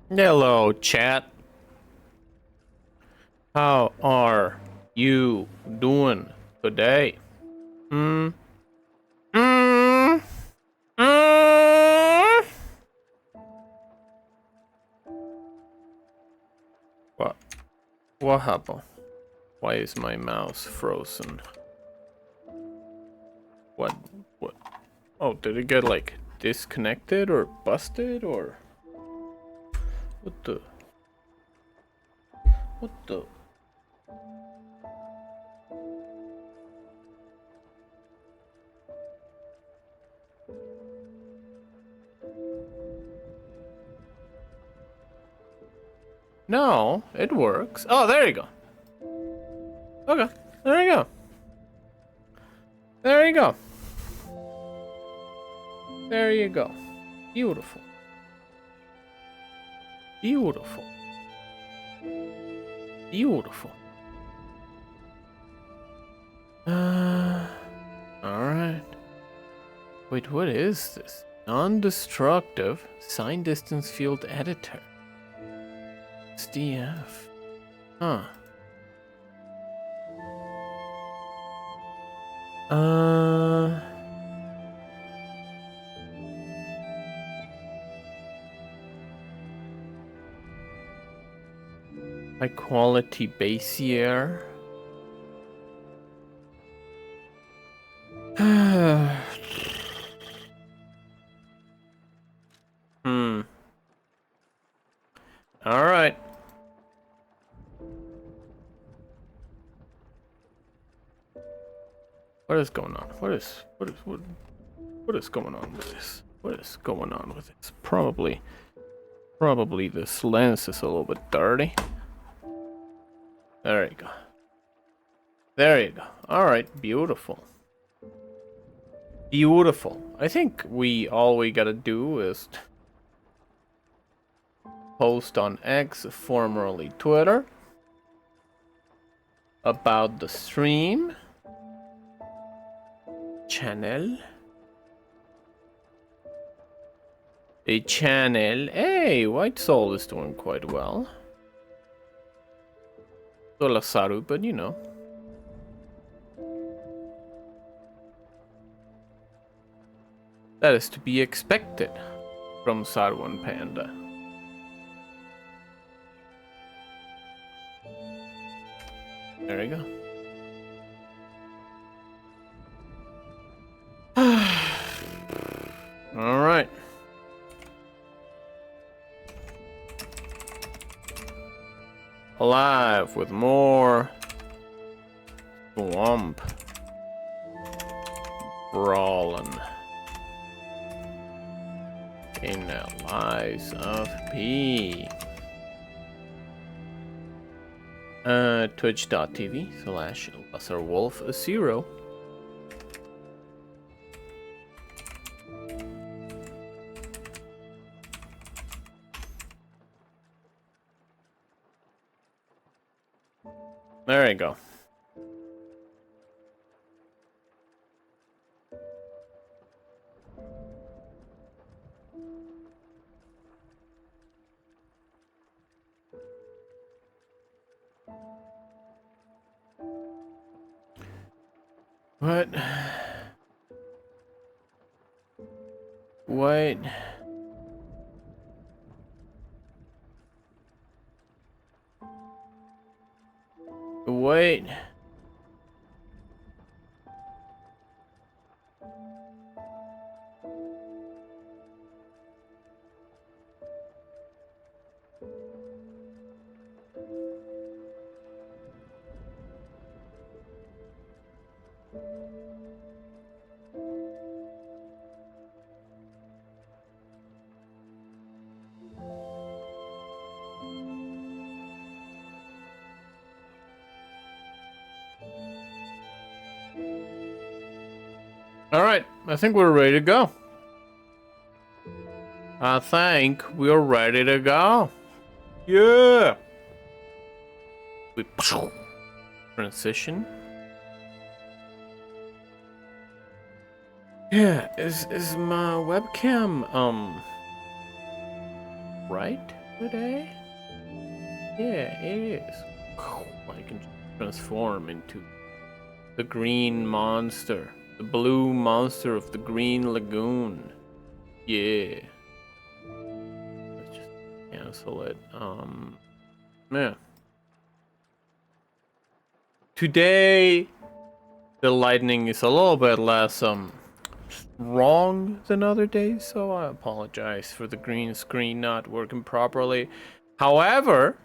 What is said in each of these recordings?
Hello, chat. How are you doing today? Hmm. Mm. Mm. What? What happened? Why is my mouse frozen? What? What? Oh, did it get like disconnected or busted or what the? What the? No, it works. Oh, there you go. Okay, there you go. There you go. There you go. Beautiful. Beautiful. Beautiful. Alright. Wait, what is this? Non-destructive sign distance field editor. SDF. Huh. High quality Bayesier. Alright. What is going on? What is going on with this? What is going on with this? Probably this lens is a little bit dirty. There you go. There you go. Alright, beautiful. Beautiful. I think all we gotta do is post on X, formerly Twitter, about the stream channel. A channel. Hey, White Soul is doing quite well. Solasaru, but you know. That is to be expected from Sarwan Panda. There you go. All right. Alive with more swamp brawling in the lives of P. Twitch.tv/LesserWolf0. There you go. What? What? Wait. All right, I think we're ready to go. I think we're ready to go. Yeah. We transition. Yeah, is my webcam right today? Yeah, it is. I can transform into the green monster. The blue monster of the Green Lagoon. Yeah. Let's just cancel it. Yeah. Today, the lightning is a little bit less, wrong than other days, so I apologize for the green screen not working properly. However,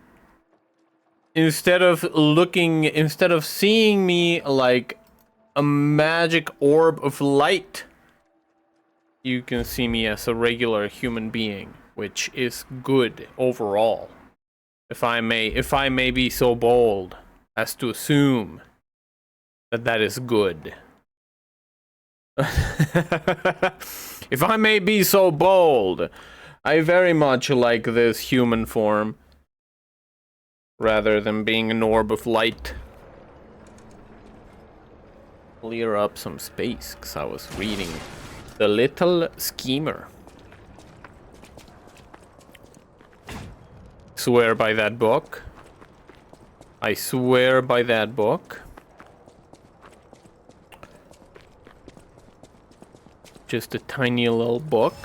instead of seeing me like a magic orb of light, you can see me as a regular human being, which is good overall. If I may be so bold as to assume that is good. If I may be so bold, I very much like this human form rather than being an orb of light. Clear up some space, because I was reading The Little Schemer. Swear by that book. I swear by that book. Just a tiny little book.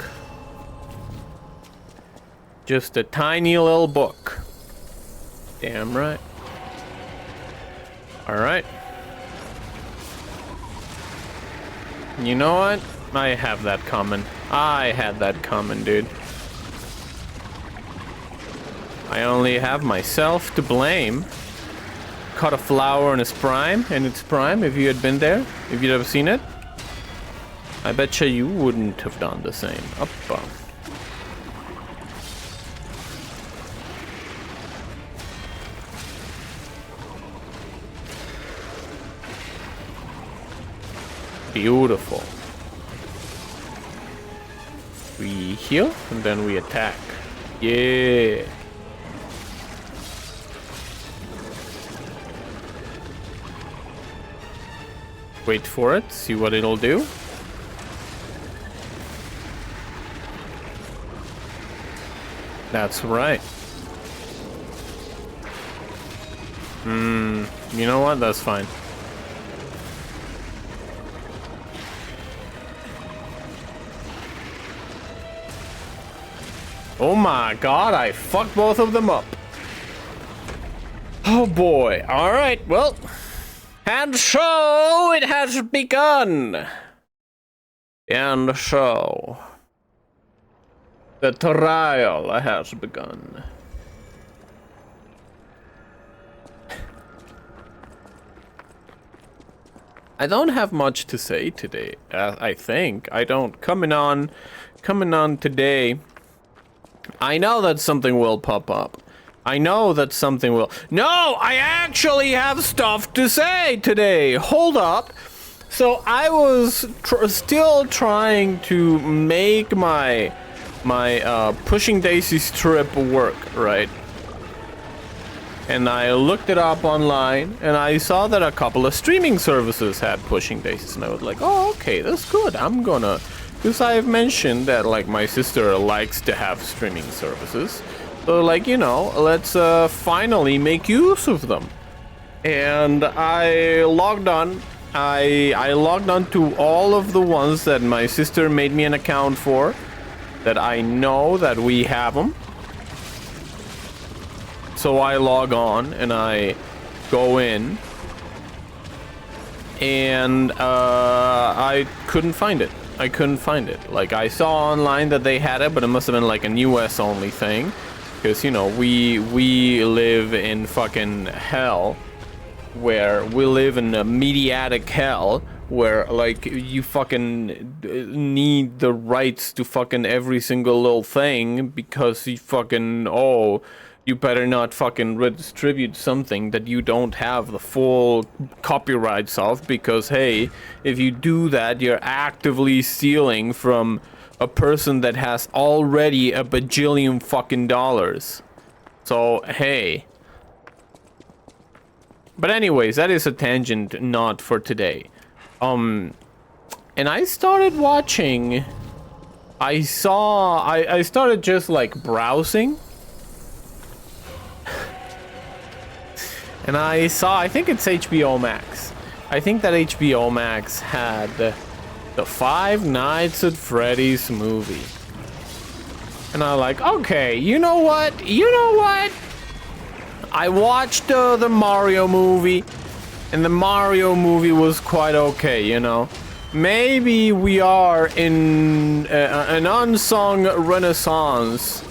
Just a tiny little book. Damn right. Alright. You know what? I have that coming. I had that coming, dude. I only have myself to blame. Caught a flower in its prime, if you had been there, if you'd ever seen it. I betcha you wouldn't have done the same. Uppa. Beautiful. We heal and then we attack. Yeah. Wait for it, see what it'll do. That's right. You know what? That's fine. Oh my god, I fucked both of them up. Oh boy. Alright, well. And so it has begun. And so the trial has begun. I don't have much to say today. I think I don't. Coming on today. I know that something will pop up. I know that something will. No, I actually have stuff to say today. Hold up. So I was still trying to make my Pushing Daisies trip work, right? And I looked it up online, and I saw that a couple of streaming services had Pushing Daisies, and I was like, oh, okay, that's good. I'm gonna, because I've mentioned that, like, my sister likes to have streaming services. So, like, you know, let's finally make use of them. And I logged on. I logged on to all of the ones that my sister made me an account for, that I know that we have them. So I log on and I go in, and I couldn't find it. Like, I saw online that they had it, but it must have been like an US only thing, because, you know, we live in fucking hell, where we live in a mediatic hell, where, like, you fucking need the rights to fucking every single little thing, because you fucking, oh, you better not fucking redistribute something that you don't have the full copyrights of, because, hey, if you do that, you're actively stealing from a person that has already a bajillion fucking dollars. So, hey. But anyways, that is a tangent not for today. And I started watching I started just like browsing. And I think it's HBO Max. I think that HBO Max had the Five Nights at Freddy's movie. And I'm like, okay, you know what? I watched the Mario movie, and the Mario movie was quite okay, you know? Maybe we are in an unsung renaissance.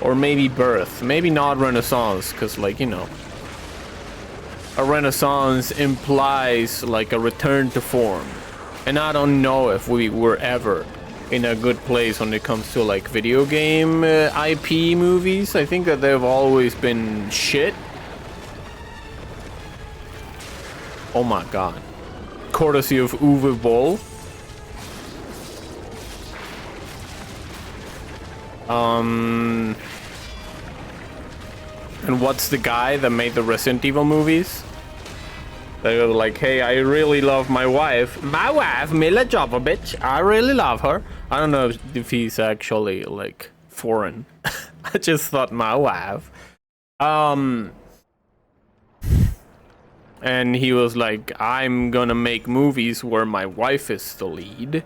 Or maybe birth. Maybe not renaissance, because, like, you know, a renaissance implies, like, a return to form. And I don't know if we were ever in a good place when it comes to, like, video game IP movies. I think that they've always been shit. Oh my god. Courtesy of Uwe Boll. And what's the guy that made the Resident Evil movies? They were like, hey, I really love my wife. My wife, Mila Jovovich. I really love her. I don't know if he's actually, like, foreign. I just thought my wife. And he was like, I'm gonna make movies where my wife is the lead.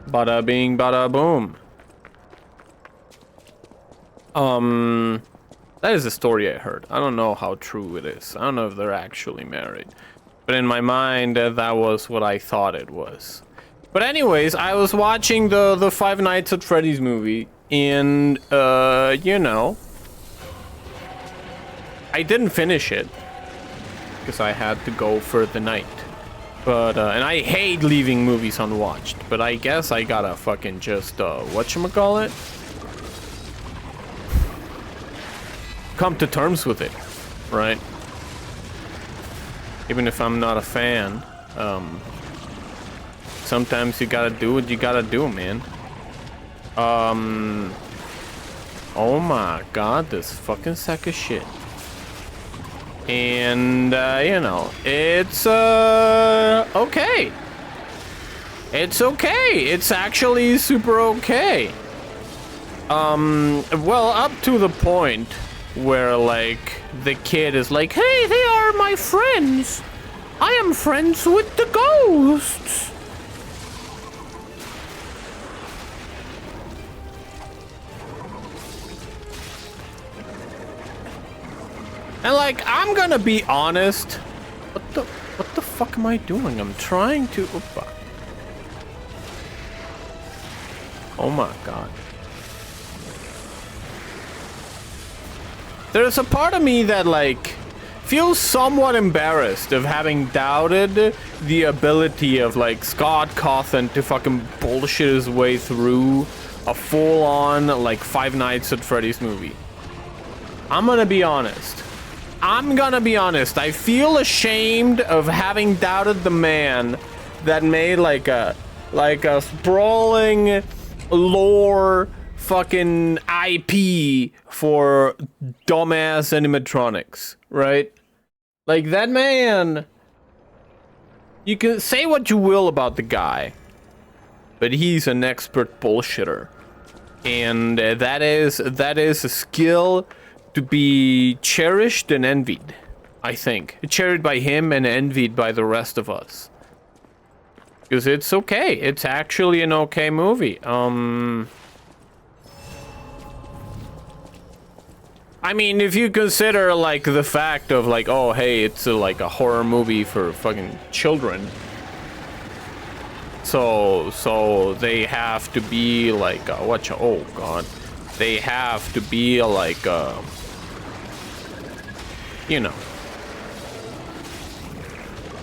Bada bing, bada boom. That is a story I heard. I don't know how true it is. I don't know if they're actually married. But in my mind, that was what I thought it was. But anyways, I was watching the Five Nights at Freddy's movie. And, you know, I didn't finish it. Because I had to go for the night. But, and I hate leaving movies unwatched. But I guess I gotta fucking just, whatchamacallit? Come to terms with it, right? Even if I'm not a fan, sometimes you gotta do what you gotta do, man. Oh my god, this fucking sack of shit. And, you know, it's, okay. It's okay. It's actually super okay. Well, up to the point where, like, the kid is like, hey, they are my friends. I am friends with the ghosts. And, like, I'm gonna be honest. What the fuck am I doing? I'm trying to... Opa. Oh my god. There's a part of me that, like, feels somewhat embarrassed of having doubted the ability of, like, Scott Cawthon to fucking bullshit his way through a full-on, like, Five Nights at Freddy's movie. I'm gonna be honest. I feel ashamed of having doubted the man that made, like a sprawling lore fucking IP for dumbass animatronics, right? Like, that man, you can say what you will about the guy, but he's an expert bullshitter. And that is a skill to be cherished and envied, I think. Cherished by him and envied by the rest of us. Because it's okay. It's actually an okay movie. I mean, if you consider, like, the fact of, like, oh, hey, it's like a horror movie for fucking children. So they have to be, like, oh, God. They have to be, like, you know,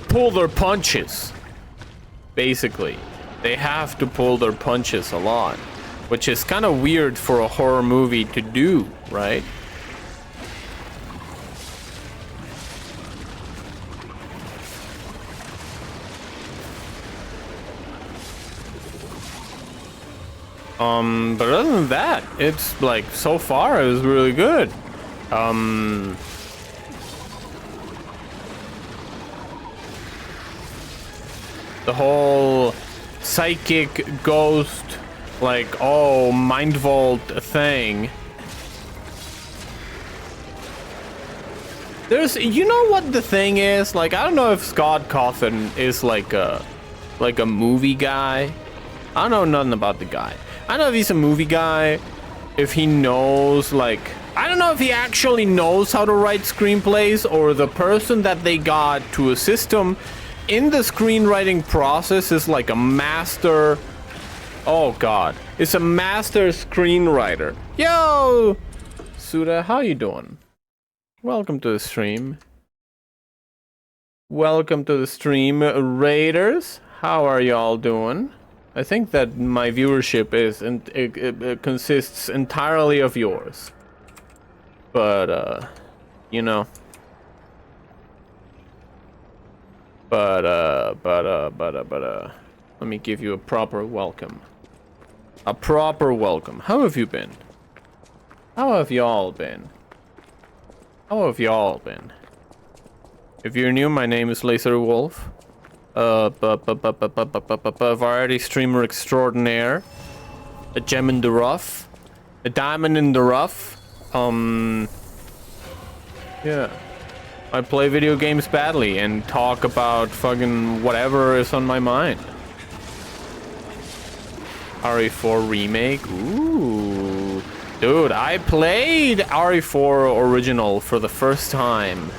pull their punches, basically. They have to pull their punches a lot, which is kind of weird for a horror movie to do, right? But other than that, it's like, so far it was really good. The psychic ghost, like, oh, mind vault thing. There's, you know what the thing is? Like, I don't know if Scott Cawthon is like a movie guy. I don't know nothing about the guy. I don't know if he's a movie guy, if he knows, like, I don't know if he actually knows how to write screenplays, or the person that they got to assist him in the screenwriting process is like a master. Oh God, it's a master screenwriter. Yo, Suda, how you doing? Welcome to the stream. Welcome to the stream, Raiders. How are y'all doing? I think that my viewership is it consists entirely of yours. But you know. But let me give you a proper welcome. A proper welcome. How have you been? How have y'all been? How have y'all been? If you're new, my name is Laser Wolf. Variety streamer extraordinaire. A gem in the rough. A diamond in the rough. Yeah. I play video games badly and talk about fucking whatever is on my mind. RE4 remake? Ooh. Dude, I played RE4 original for the first time,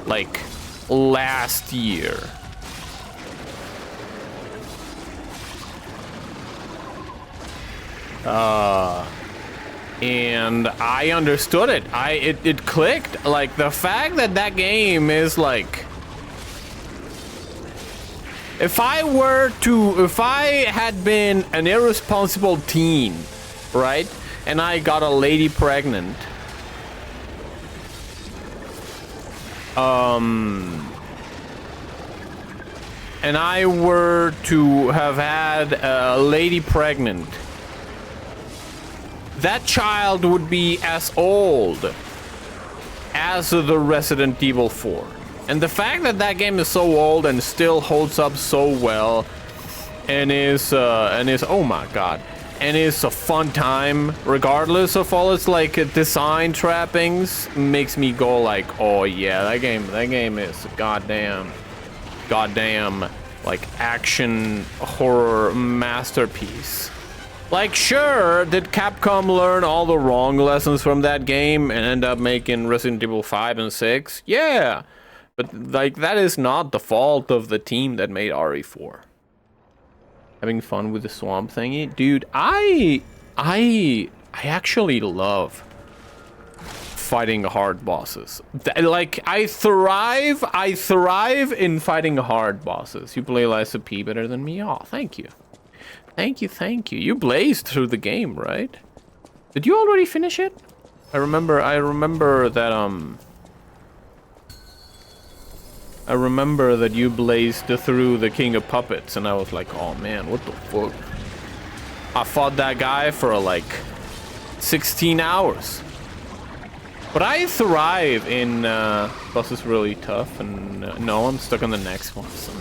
like, last year. And I understood it. It clicked. Like, the fact that that game is like, if I had been an irresponsible teen, right? And I got a lady pregnant. And I were to have had a lady pregnant, that child would be as old as the Resident Evil 4. And the fact that that game is so old and still holds up so well and is oh my God, and is a fun time regardless of all its like design trappings, makes me go like, oh yeah, that game is a goddamn like action horror masterpiece. Like, sure, did Capcom learn all the wrong lessons from that game and end up making Resident Evil 5 and 6? Yeah, but like, that is not the fault of the team that made RE4. Having fun with the swamp thingy? Dude, I actually love fighting hard bosses. Like, I thrive in fighting hard bosses. You play Liza P better than me? Oh, thank you. Thank you. You blazed through the game, right? Did you already finish it? I remember that I remember that you blazed through the King of Puppets, and I was like, oh man, what the fuck? I fought that guy for like 16 hours. But I thrive in boss is really tough, and no, I'm stuck on the next one. So,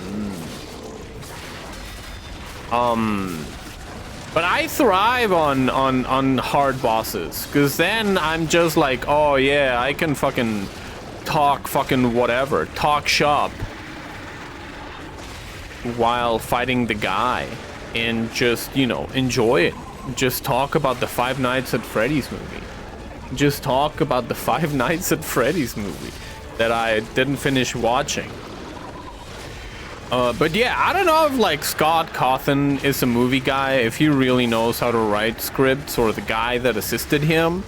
but I thrive on hard bosses, because then I'm just like, oh yeah, I can fucking talk fucking whatever, talk shop while fighting the guy and just, you know, enjoy it. Just talk about the Five Nights at Freddy's movie. Just talk about the Five Nights at Freddy's movie that I didn't finish watching. But yeah, I don't know if like Scott Cawthon is a movie guy, if he really knows how to write scripts, or the guy that assisted him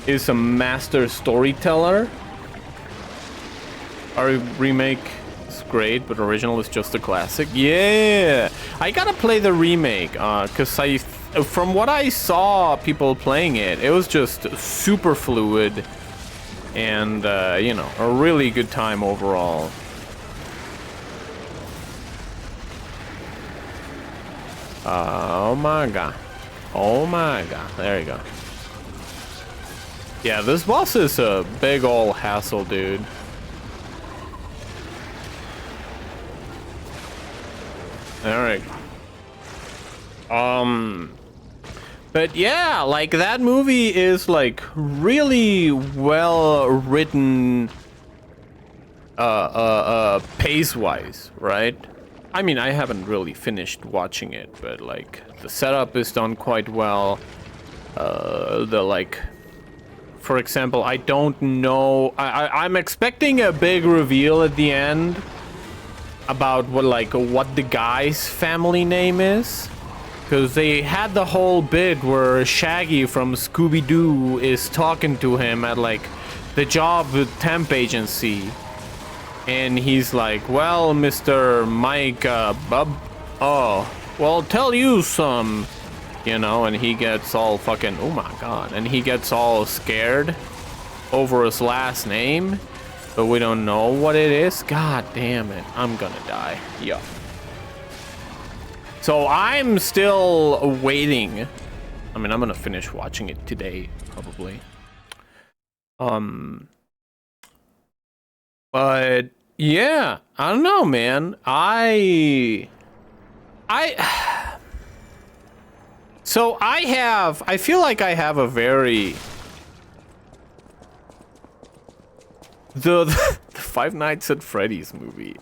is a master storyteller. Our remake is great, but original is just a classic. Yeah, I gotta play the remake, cause from what I saw people playing it, it was just super fluid and you know, a really good time overall. Oh my god. Oh my god. There you go. Yeah, this boss is a big ol' hassle, dude. Eric. But yeah, like that movie is like really well written, pace-wise, right? I mean, I haven't really finished watching it, but like the setup is done quite well. For example, I don't know. I'm expecting a big reveal at the end about what the guy's family name is. Because they had the whole bit where Shaggy from Scooby-Doo is talking to him at, like, the job temp agency. And he's like, well, Mr. Mike, Bub, oh, well, tell you some, you know, and he gets all fucking, oh my god, and he gets all scared over his last name, but we don't know what it is. God damn it, I'm gonna die. Yeah. So I'm still waiting. I mean, I'm gonna finish watching it today, probably. But yeah, I don't know, man. So I feel like I have a very the Five Nights at Freddy's movie.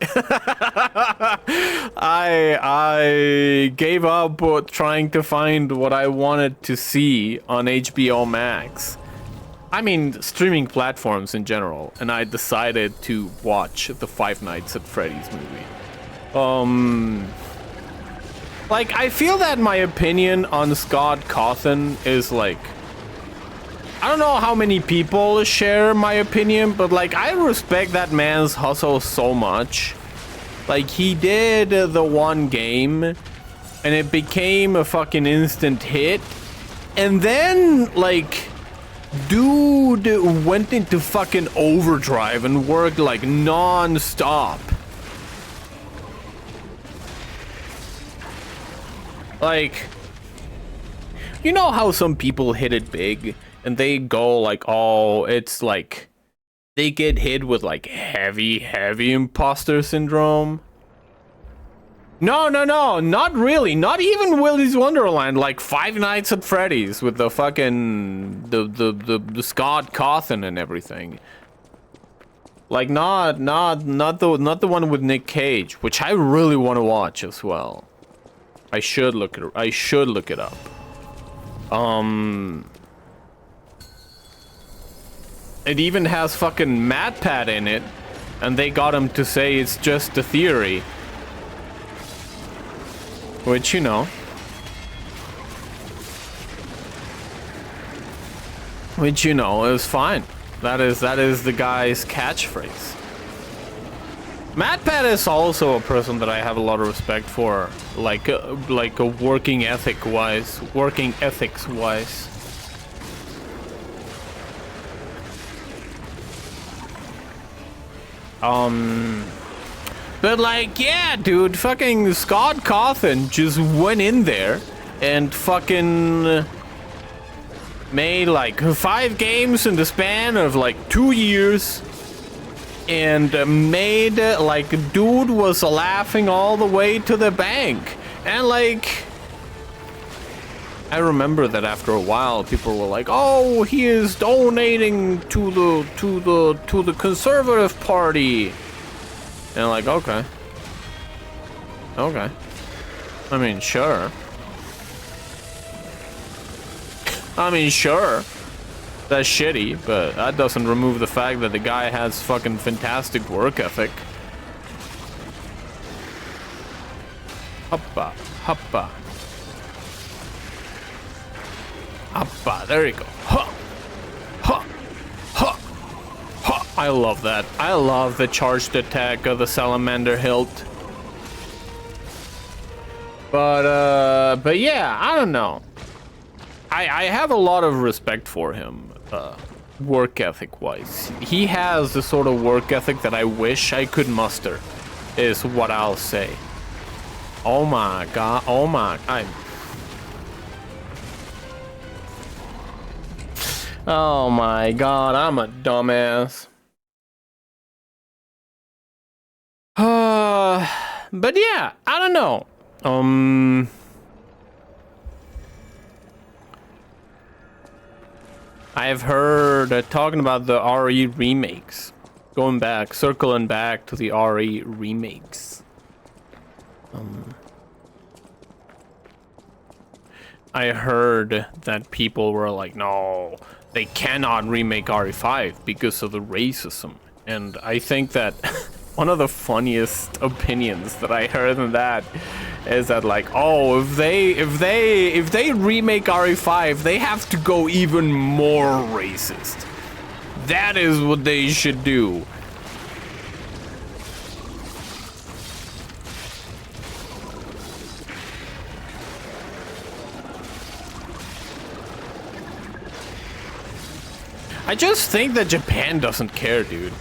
I gave up trying to find what I wanted to see on HBO Max. I mean, streaming platforms in general, and I decided to watch the Five Nights at Freddy's movie. Like, I feel that my opinion on Scott Cawthon is like, I don't know how many people share my opinion, but like, I respect that man's hustle so much. Like, he did the one game, and it became a fucking instant hit, and then, like, dude went into fucking overdrive and worked like non-stop. Like, you know how some people hit it big and they go like, oh, it's like they get hit with like heavy imposter syndrome? No, not really. Not even Willy's Wonderland. Like Five Nights at Freddy's with the fucking the Scott Cawthon and everything. Like not the one with Nick Cage, which I really want to watch as well. I should look it up. It even has fucking MatPat in it, and they got him to say it's just a theory. Which, you know. Which, you know, is fine. That is the guy's catchphrase. MatPat is also a person that I have a lot of respect for, like a working ethics wise. But like, yeah, dude, fucking Scott Cawthon just went in there and fucking made like 5 games in the span of like 2 years. And made, like, dude was laughing all the way to the bank. And, like, I remember that after a while, people were like, oh, he is donating to the Conservative Party. And, like, okay. Okay. I mean, sure. I mean, sure. That's shitty, but that doesn't remove the fact that the guy has fucking fantastic work ethic. Hoppa, hoppa. Hoppa, there you go. Ha! Ha! Ha! Ha! I love that. I love the charged attack of the salamander hilt. But yeah, I don't know. I have a lot of respect for him. Work ethic wise, he has the sort of work ethic that I wish I could muster, is what I'll say. Oh my god, oh my, oh my god, I'm a dumbass. But yeah, I don't know. I've heard talking about the RE remakes. Circling back to the RE remakes. I heard that people were like, no, they cannot remake RE5 because of the racism. And I think that one of the funniest opinions that I heard in that is that, like, oh, if they remake RE5, they have to go even more racist. That is what they should do. I just think that Japan doesn't care, dude.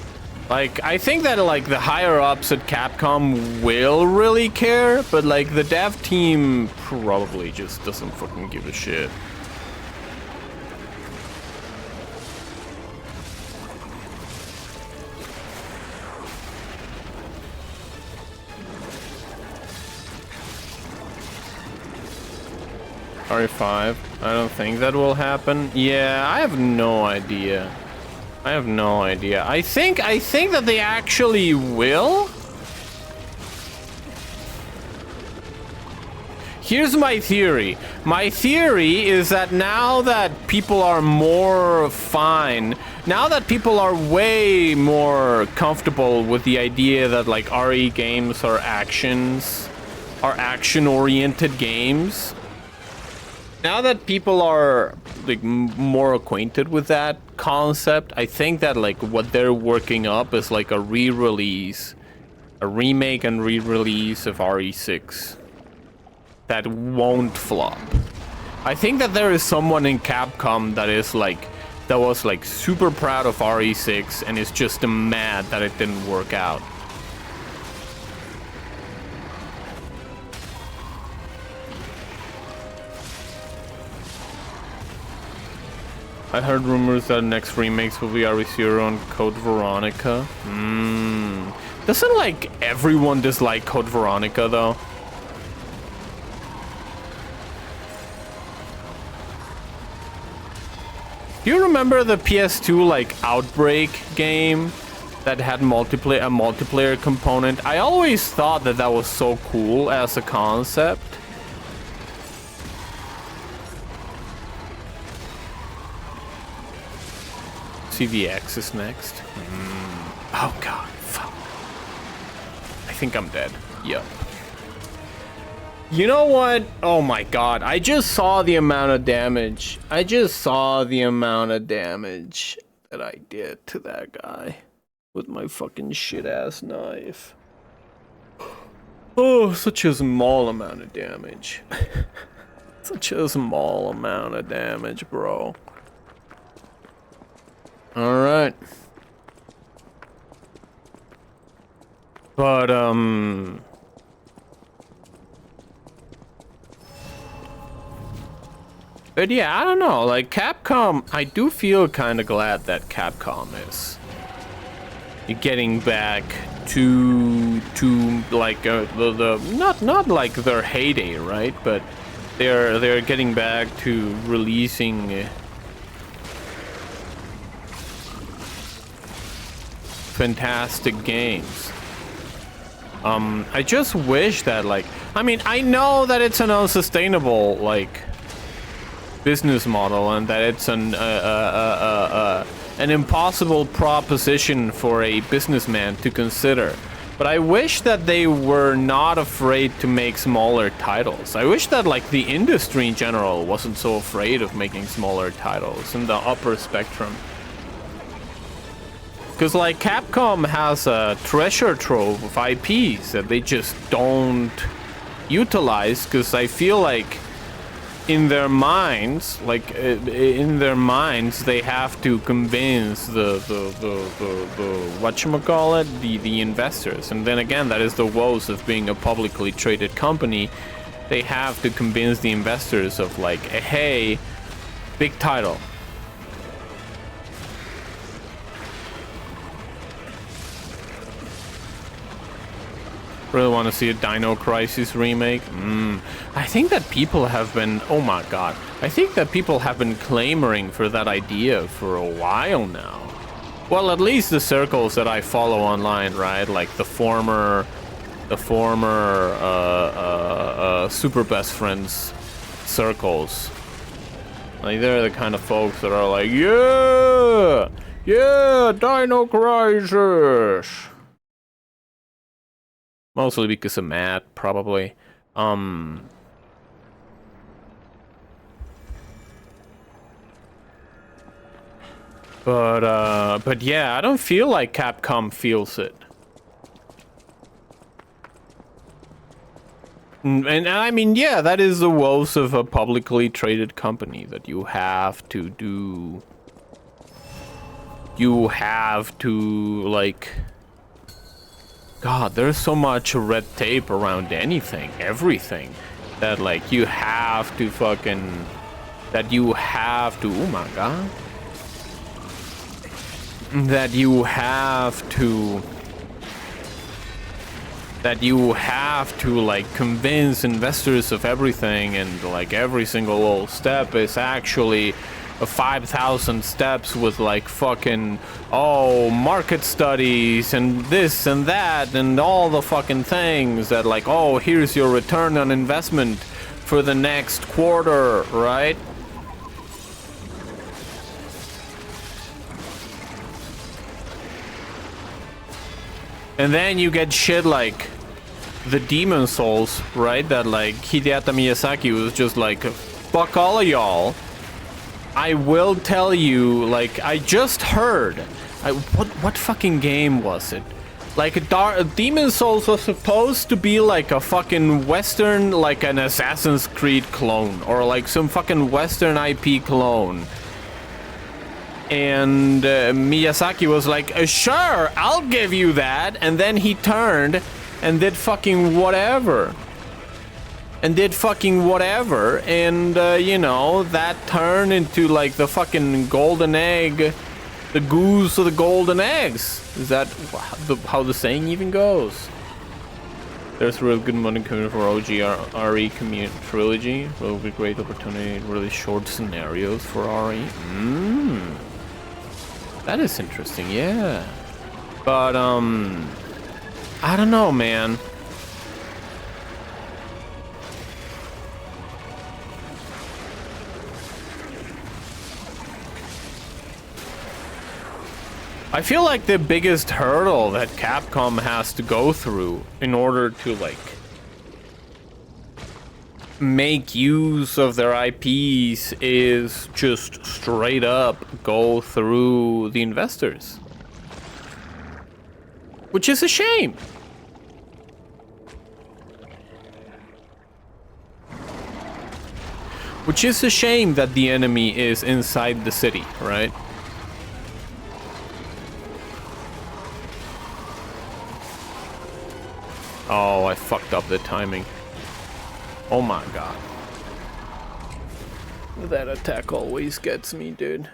Like, I think that, like, the higher-ups at Capcom will really care, but, like, the dev team probably just doesn't fucking give a shit. RE5, I don't think that will happen. Yeah, I have no idea. I have no idea. I think that they actually will. Here's my theory. My theory is that now that people are more fine, now that people are way more comfortable with the idea that, like, RE games are action-oriented games, now that people are, like, more acquainted with that concept, I think that, like, what they're working up is, like, a re-release, a remake and re-release of RE6 that won't flop. I think that there is someone in Capcom that is, like, that was, like, super proud of RE6 and is just mad that it didn't work out. I heard rumors that next remakes will be RE0 and Code Veronica. Doesn't, like, everyone dislike Code Veronica, though? Do you remember the PS2, like, Outbreak game that had a multiplayer component? I always thought that that was so cool as a concept. CVX is next. Oh god, fuck. I think I'm dead. Yep. You know what? Oh my god, I just saw the amount of damage. I just saw the amount of damage that I did to that guy with my fucking shit-ass knife. Oh, such a small amount of damage. Such a small amount of damage, bro. Alright. But, but yeah, I don't know, like, Capcom, I do feel kind of glad that Capcom is getting back to like, not like their heyday, right? But they're getting back to releasing fantastic games. I just wish that, like, I mean, I know that it's an unsustainable, like, business model and that it's an impossible proposition for a businessman to consider. But I wish that they were not afraid to make smaller titles. I wish that, like, the industry in general wasn't so afraid of making smaller titles in the upper spectrum. Because, like, Capcom has a treasure trove of IPs that they just don't utilize, because I feel like in their minds, they have to convince the whatchamacallit, the investors. And then again, that is the woes of being a publicly traded company. They have to convince the investors of, like, hey, big title. Really want to see a Dino Crisis remake. I think that people have been, oh my god, I think that people have been clamoring for that idea for a while now. Well, at least the circles that I follow online, right? Like the former super best friends circles. Like they're the kind of folks that are like, yeah, Dino Crisis. Mostly because of Matt, probably. But yeah, I don't feel like Capcom feels it. And I mean, yeah, that is the woes of a publicly traded company, that you have to do. You have to, like. God, there's so much red tape around anything, everything, that like you have to fucking, that you have to, oh my god, that you have to like convince investors of everything, and like every single little step is actually 5,000 steps with like fucking, oh, market studies and this and that and all the fucking things that like, oh, here's your return on investment for the next quarter, right? And then you get shit like the Demon Souls, right? That like Hideaki Miyazaki was just like, fuck all of y'all. I will tell you, like, I just heard, what fucking game was it? Like, Demon Souls was supposed to be like a fucking Western, like an Assassin's Creed clone, or like some fucking Western IP clone. And Miyazaki was like, sure, I'll give you that. And then he turned and did fucking whatever. And you know, that turned into like the fucking golden egg, the goose of the golden eggs. Is that how the saying even goes? There's real good money coming for OG RE community trilogy. Will be great opportunity, really short scenarios for RE. That is interesting, yeah. But I don't know, man. I feel like the biggest hurdle that Capcom has to go through in order to like make use of their IPs is just straight up go through the investors. Which is a shame. Which is a shame that the enemy is inside the city, right? Oh, I fucked up the timing. Oh my god. That attack always gets me, dude.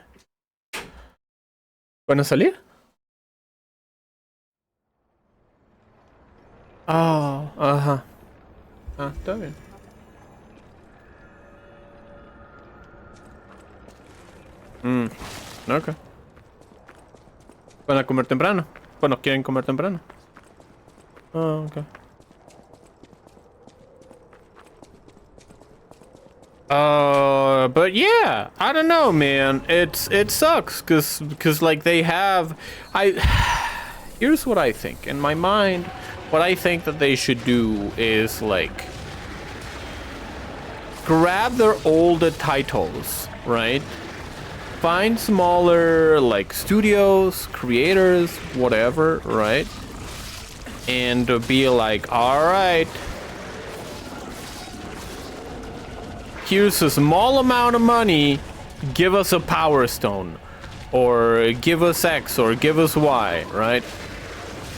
¿Van a salir? Oh, ajá. Ah, está bien. Ok. ¿Van a comer temprano? Bueno, ¿quieren comer temprano? Oh, okay. But yeah, I don't know, man. It sucks cause like they have, here's what I think. In my mind, what I think that they should do is like grab their older titles, right? Find smaller like studios, creators, whatever, right? And be like, all right, here's a small amount of money, give us a Power Stone, or give us X, or give us Y, right?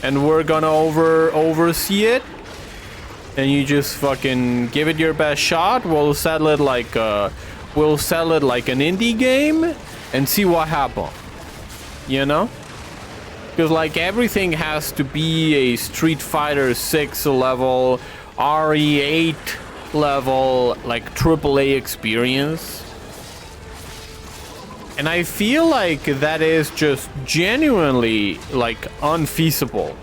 And we're gonna oversee it, and you just fucking give it your best shot. We'll sell it like an indie game, and see what happens, you know? Because, like, everything has to be a Street Fighter 6 level, RE8 level, like, AAA experience. And I feel like that is just genuinely, like, unfeasible.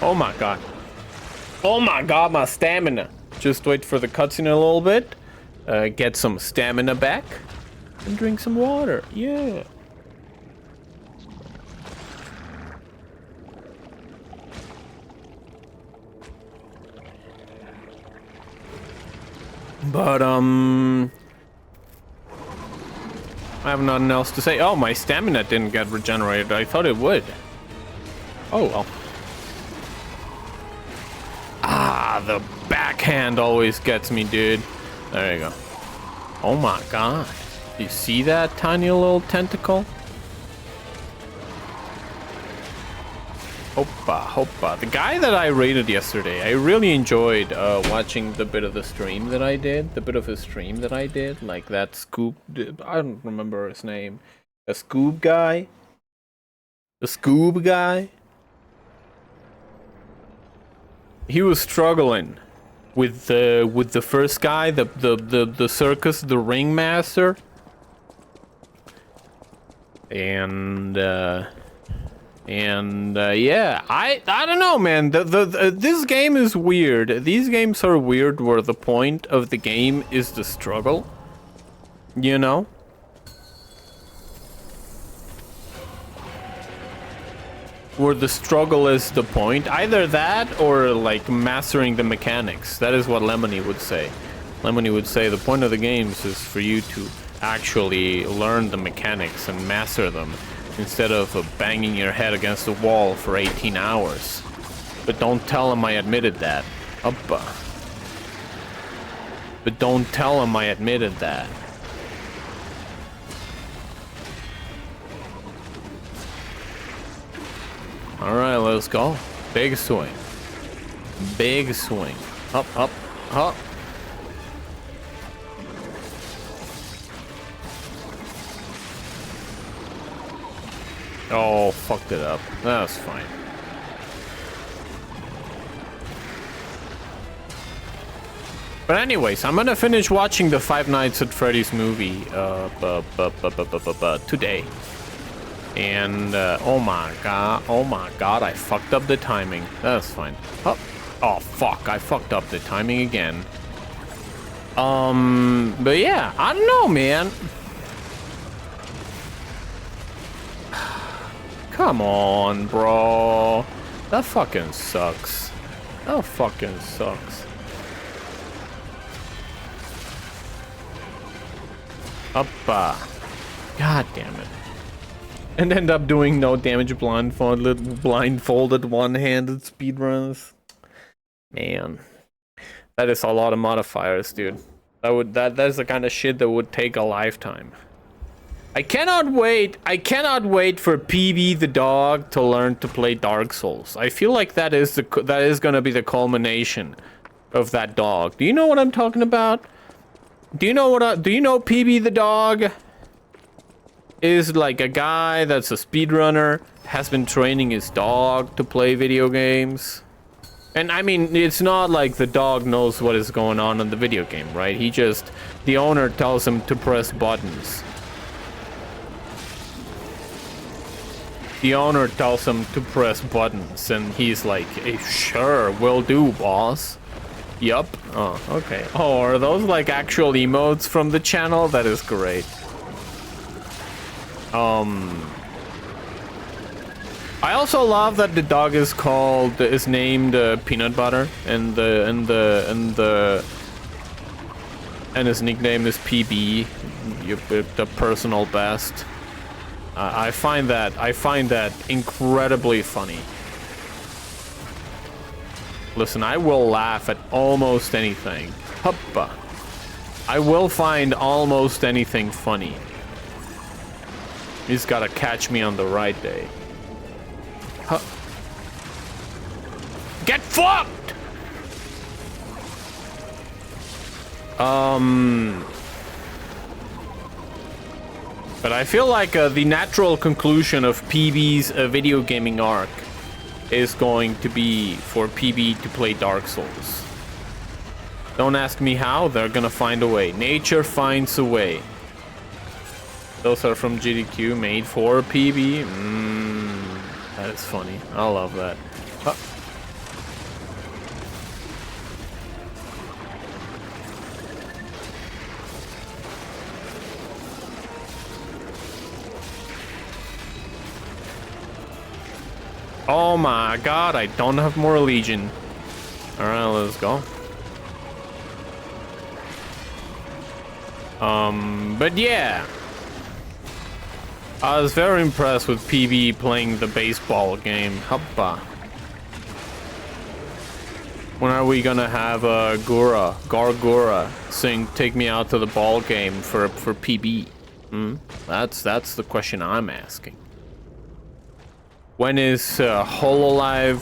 Oh my god. Oh my god, my stamina. Just wait for the cutscene a little bit. Get some stamina back. And drink some water. Yeah. But, I have nothing else to say. Oh, my stamina didn't get regenerated. I thought it would. Oh, well. Ah, the backhand always gets me, dude. There you go. Oh my god. You see that tiny little tentacle? Hoppa, hoppa. The guy that I raided yesterday, I really enjoyed watching the bit of the stream that I did. The bit of his stream that I did. Like that Scoob... I don't remember his name. The Scoob guy? The Scoob guy? He was struggling with the first guy, the circus, the ringmaster. And yeah, I don't know, man. This game is weird. These games are weird where the point of the game is the struggle. You know? Where the struggle is the point. Either that or like mastering the mechanics. That is what Lemony would say. Lemony would say the point of the games is for you to actually learn the mechanics and master them instead of banging your head against the wall for 18 hours. But don't tell him I admitted that. But don't tell him I admitted that. Alright, let's go. Big swing. Big swing. Up, up, up. Oh, fucked it up. That's fine. But anyways, I'm gonna finish watching the Five Nights at Freddy's movie today. And oh my god, I fucked up the timing. That's fine. Oh fuck, I fucked up the timing again. But yeah, I don't know, man. Come on, bro. That fucking sucks. That fucking sucks. Uppa. God damn it. And end up doing no damage blindfolded one-handed speedruns. Man. That is a lot of modifiers, dude. That's the kind of shit that would take a lifetime. I cannot wait for PB the dog to learn to play Dark Souls. I feel like that is gonna be the culmination of that dog. Do you know what I'm talking about? Do you know PB the dog is like a guy that's a speedrunner, has been training his dog to play video games. And I mean, it's not like the dog knows what is going on in the video game, right? The owner tells him to press buttons. The owner tells him to press buttons, and he's like, hey, sure, will do, boss. Yup. Oh, okay. Oh, are those like actual emotes from the channel? That is great. I also love that the dog is named Peanut Butter, and his nickname is PB, the personal best. I find that incredibly funny. Listen, I will laugh at almost anything. Hoppa. I will find almost anything funny. He's gotta catch me on the right day. Huh. Get fucked! But I feel like the natural conclusion of PB's video gaming arc is going to be for PB to play Dark Souls. Don't ask me how, they're gonna find a way. Nature finds a way. Those are from GDQ, made for PB. That is funny. I love that. Oh my god, I don't have more Legion. Alright, let's go. But yeah. I was very impressed with PB playing the baseball game. Hoppa. When are we gonna have Gargura sing "Take Me Out to the Ball Game" for PB? That's the question I'm asking. When is Hololive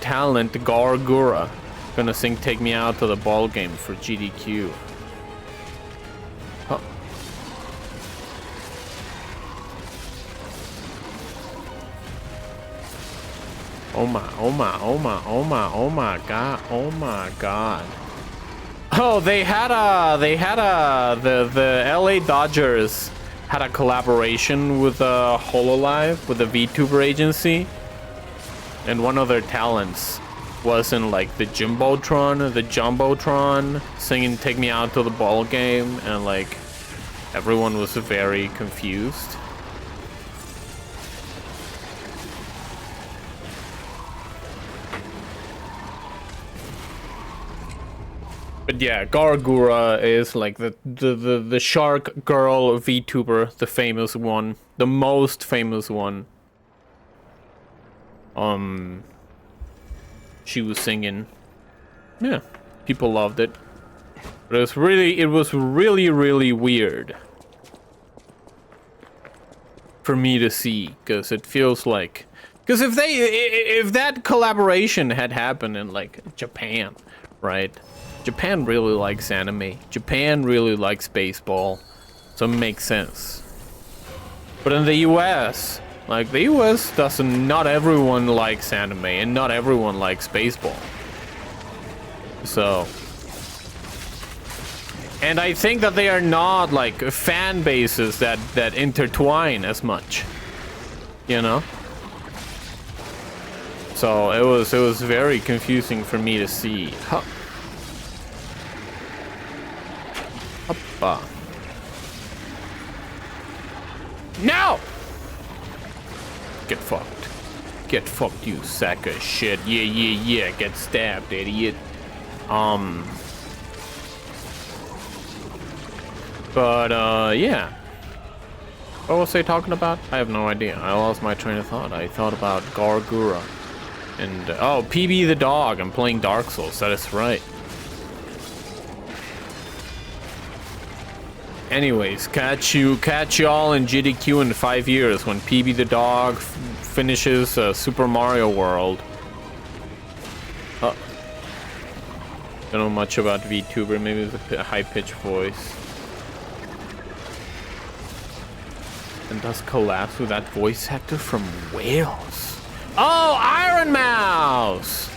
talent Gargura gonna sing "Take Me Out to the Ball Game" for GDQ? Huh. Oh my god, oh my god. Oh, the LA Dodgers had a collaboration with Hololive, with the VTuber agency, and one of their talents was in like the Jumbotron singing "Take Me Out to the Ball Game," and like everyone was very confused. But yeah, Gargura is like the shark girl VTuber, the famous one, the most famous one. She was singing. Yeah, people loved it. But it was really weird for me to see, because it feels like, because if that collaboration had happened in like Japan, right? Japan really likes anime. Japan really likes baseball. So it makes sense. But in the US, like the US doesn't, not everyone likes anime and not everyone likes baseball. So, and I think that they are not like fan bases that intertwine as much, you know? So it was very confusing for me to see. No! Get fucked. Get fucked, you sack of shit. Yeah. Get stabbed, idiot. But, yeah. What was I talking about? I have no idea. I lost my train of thought. I thought about Gargura. And, oh, PB the dog. I'm playing Dark Souls. That is right. Anyways, catch y'all in GDQ in 5 years when PB the dog finishes Super Mario World. Don't know much about VTuber. Maybe it's a high-pitched voice. And does collapse with that voice actor from Wales. Oh, Iron Mouse!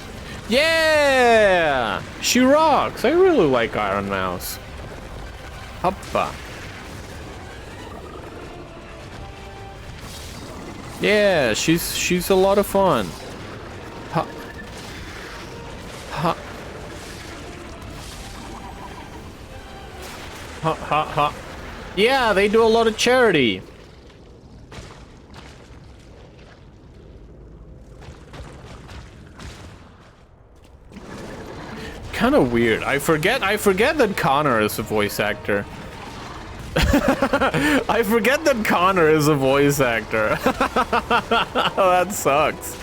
Yeah! She rocks. I really like Iron Mouse. Hoppa. Yeah, she's a lot of fun. Ha. Ha. Ha ha ha. Yeah, they do a lot of charity. Kind of weird. I forget that Connor is a voice actor. I forget that Connor is a voice actor. That sucks.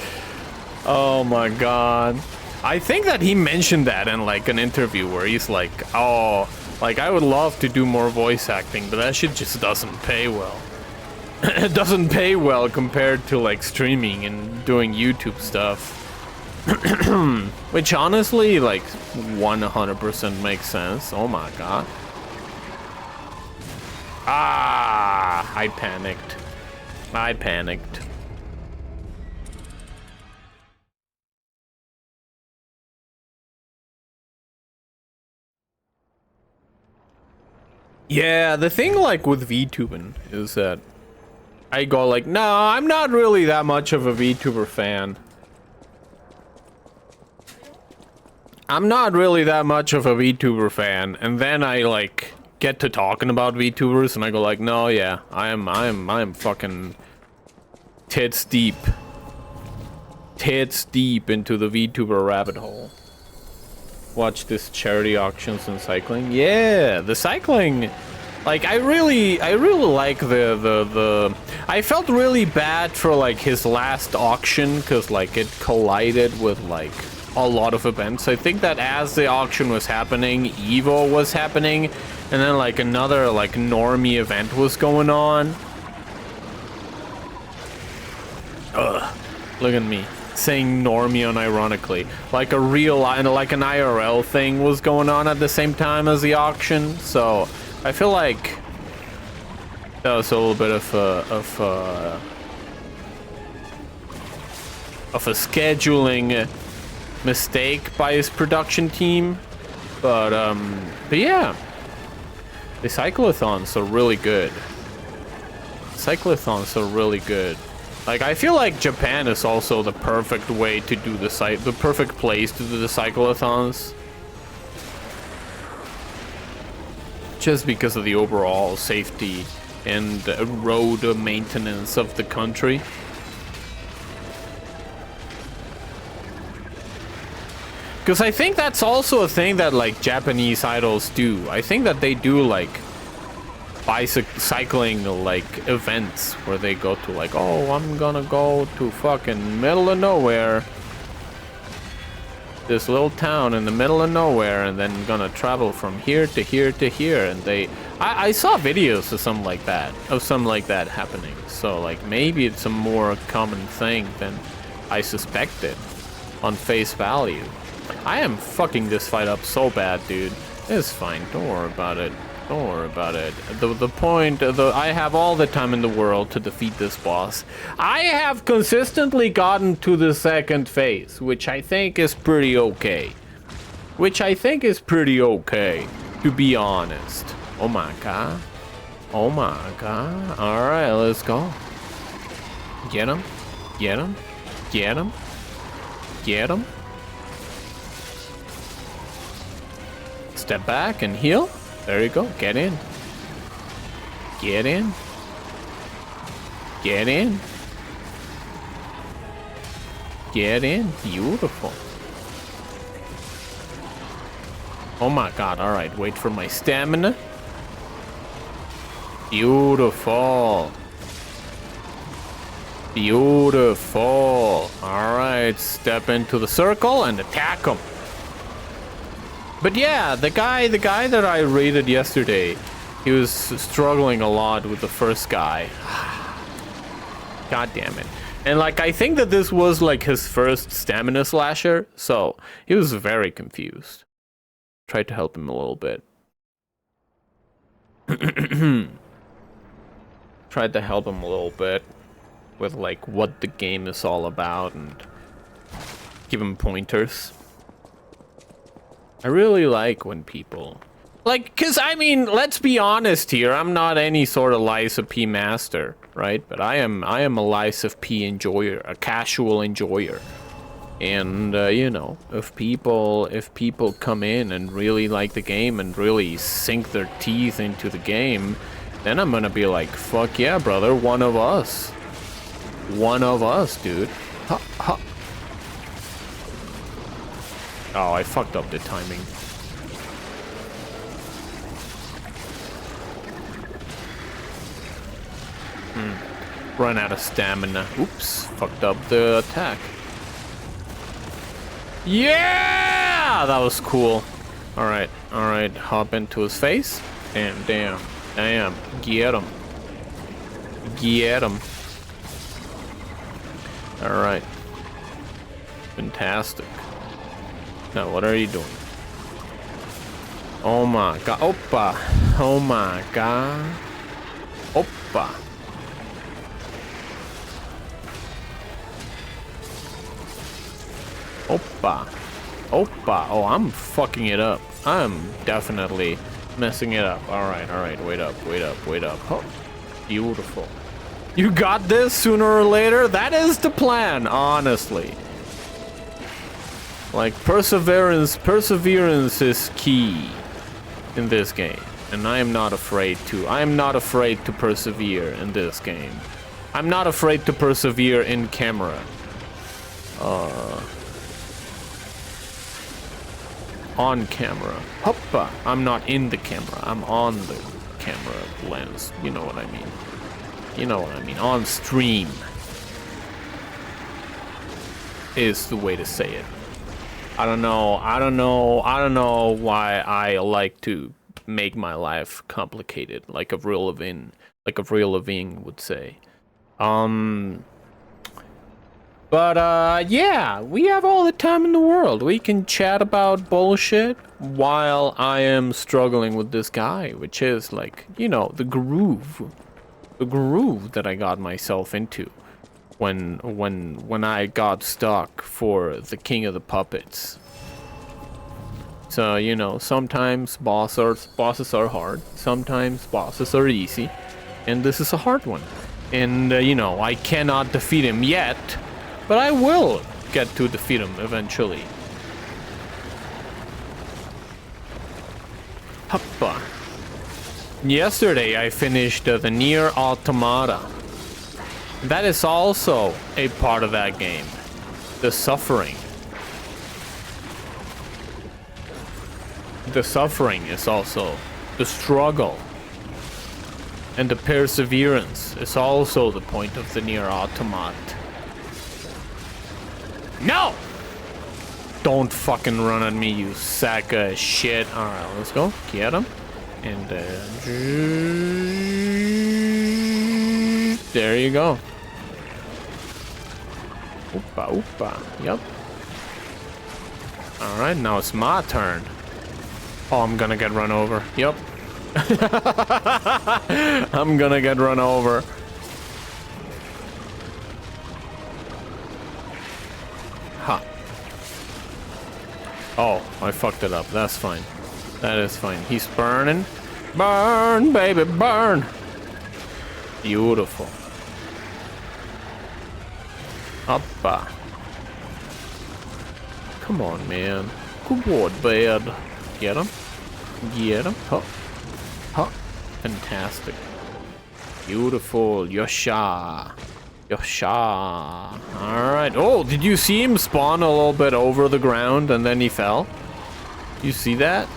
Oh my god. I think that he mentioned that in like an interview where he's like, oh, like I would love to do more voice acting, but that shit just doesn't pay well. It doesn't pay well compared to like streaming and doing YouTube stuff. Which honestly, like, 100% makes sense. Oh my god. Ah, I panicked. I panicked. Yeah, the thing like with VTubing is that I go like, no, I'm not really that much of a VTuber fan. I'm not really that much of a VTuber fan, and then I like get to talking about VTubers and I go like, no, yeah, I am fucking tits deep into the VTuber rabbit hole. Watch this charity auctions and cycling. Yeah, the cycling, like I really like the I felt really bad for like his last auction because like it collided with like a lot of events. I think that as the auction was happening, Evo was happening, and then like another like normie event was going on. Ugh, look at me saying normie unironically, like a real, like an IRL thing was going on at the same time as the auction. So I feel like that was a little bit of a scheduling mistake by his production team, but yeah, the cyclothons are really good. Cyclothons are really good. Like, I feel like Japan is also the perfect way to do the perfect place to do the cyclothons. Just because of the overall safety and road maintenance of the country. Because I think that's also a thing that, like, Japanese idols do. I think that they do, like, cycling like events where they go to like, oh, I'm gonna go to fucking middle of nowhere, this little town in the middle of nowhere, and then gonna travel from here to here to here. And I saw videos of something like that happening. So like maybe it's a more common thing than I suspected on face value. I am fucking this fight up so bad, dude. It's fine, don't worry about it. Don't worry about it. The point, I have all the time in the world to defeat this boss. I have consistently gotten to the second phase, which I think is pretty okay. To be honest. Oh my god. Oh my god. Alright, let's go. Get him. Get him. Get him. Get him. Step back and heal. There you go. Get in. Get in. Get in. Get in. Beautiful. Oh my god. Alright. Wait for my stamina. Beautiful. Beautiful. Alright. Step into the circle and attack him. But yeah, the guy that I raided yesterday, he was struggling a lot with the first guy. God damn it. And like, I think that this was like his first stamina slasher, so he was very confused. Tried to help him a little bit. Tried to help him a little bit with like what the game is all about and give him pointers. I really like when people like, cause I mean, let's be honest here. I'm not any sort of Lies of P master, right? But I am a Lies of P enjoyer, a casual enjoyer. And you know, if people come in and really like the game and really sink their teeth into the game, then I'm gonna be like, fuck yeah, brother, one of us, dude. Ha, ha. Oh, I fucked up the timing. Run out of stamina. Oops, fucked up the attack. Yeah, that was cool. All right, hop into his face. Damn, get him. Get him. All right. Fantastic. Now, what are you doing? Oh my god. Oppa. Oh my god. Oppa. Oppa. Oppa. Oh, I'm fucking it up. I'm definitely messing it up. Alright, alright. Wait up, wait up, wait up. Oh, beautiful. You got this sooner or later? That is the plan, honestly. Like, perseverance is key in this game. And I am not afraid to. I am not afraid to persevere in this game. I'm not afraid to persevere in camera. On camera. Hoppa. I'm not in the camera. I'm on the camera lens. You know what I mean. You know what I mean. On stream is the way to say it. I don't know why I like to make my life complicated, like Avril Lavigne would say. But yeah, we have all the time in the world. We can chat about bullshit while I am struggling with this guy, which is like, you know, the groove that I got myself into when I got stuck for the King of the Puppets. So, you know, sometimes bosses are hard, sometimes bosses are easy, and this is a hard one. And you know, I cannot defeat him yet, but I will get to defeat him eventually. Hoppa. Yesterday I finished the Nier Automata. That is also a part of that game. The suffering. The suffering is also the struggle. And the perseverance is also the point of the Nier Automata. No! Don't fucking run at me, you sack of shit. Alright, let's go. Get him. And there you go. Oopa, oopa. Yep. Alright, now it's my turn. Oh, I'm gonna get run over. Yep. I'm gonna get run over. Ha. Oh, I fucked it up. That's fine. That is fine. He's burning. Burn, baby, burn. Beautiful. Uppa. Come on, man. Good boy, bad. Get him. Get him. Huh. Huh. Fantastic. Beautiful. Yosha. Yosha. Alright. Oh, did you see him spawn a little bit over the ground and then he fell? You see that?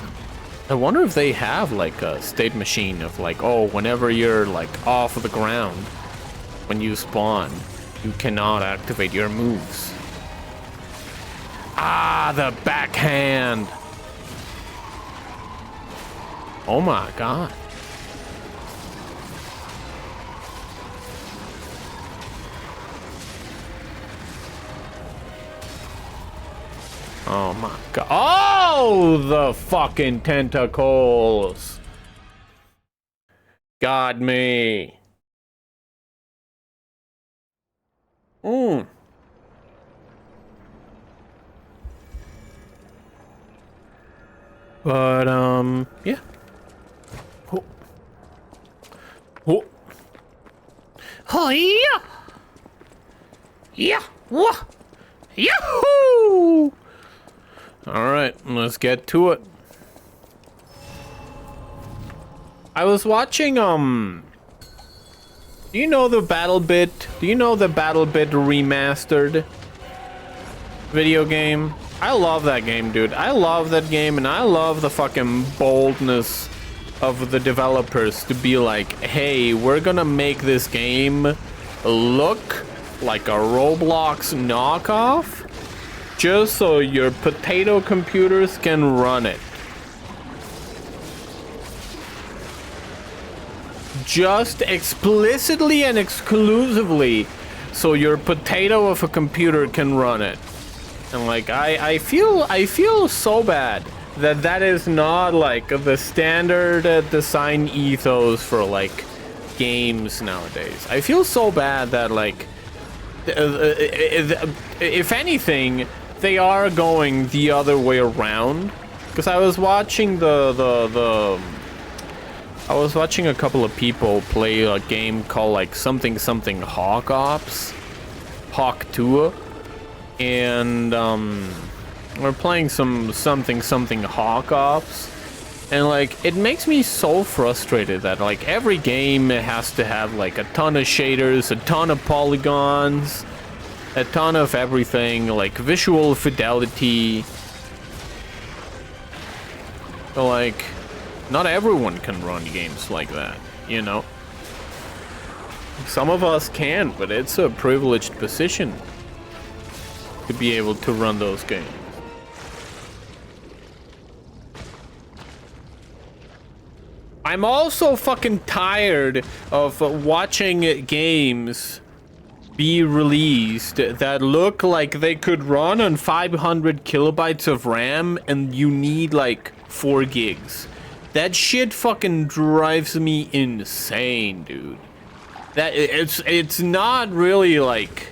I wonder if they have like a state machine of like, oh, whenever you're like off of the ground, when you spawn, you cannot activate your moves. Ah, the backhand. Oh my god. Oh my god. Oh, the fucking tentacles. Got me. But, yeah. Oh. Oh. Oh, yeah. Yeah. Whoa. Yahoo! Alright, let's get to it. I was watching, do you know the BattleBit? Do you know the BattleBit remastered video game? I love that game, dude. I love that game, and I love the fucking boldness of the developers to be like, hey, we're gonna make this game look like a Roblox knockoff just so your potato computers can run it. Just explicitly and exclusively so your potato of a computer can run it. And like I feel so bad that is not like the standard design ethos for like games nowadays. I feel so bad that like if anything they are going the other way around, because I was watching I was watching a couple of people play a game called like something Hawk Ops, Hawk 2, and we're playing something Hawk Ops, and like it makes me so frustrated that like every game has to have like a ton of shaders, a ton of polygons, a ton of everything, like visual fidelity. So like not everyone can run games like that, you know? Some of us can, but it's a privileged position to be able to run those games. I'm also fucking tired of watching games be released that look like they could run on 500 kilobytes of RAM and you need like 4 gigs. That shit fucking drives me insane, dude. That it's not really like,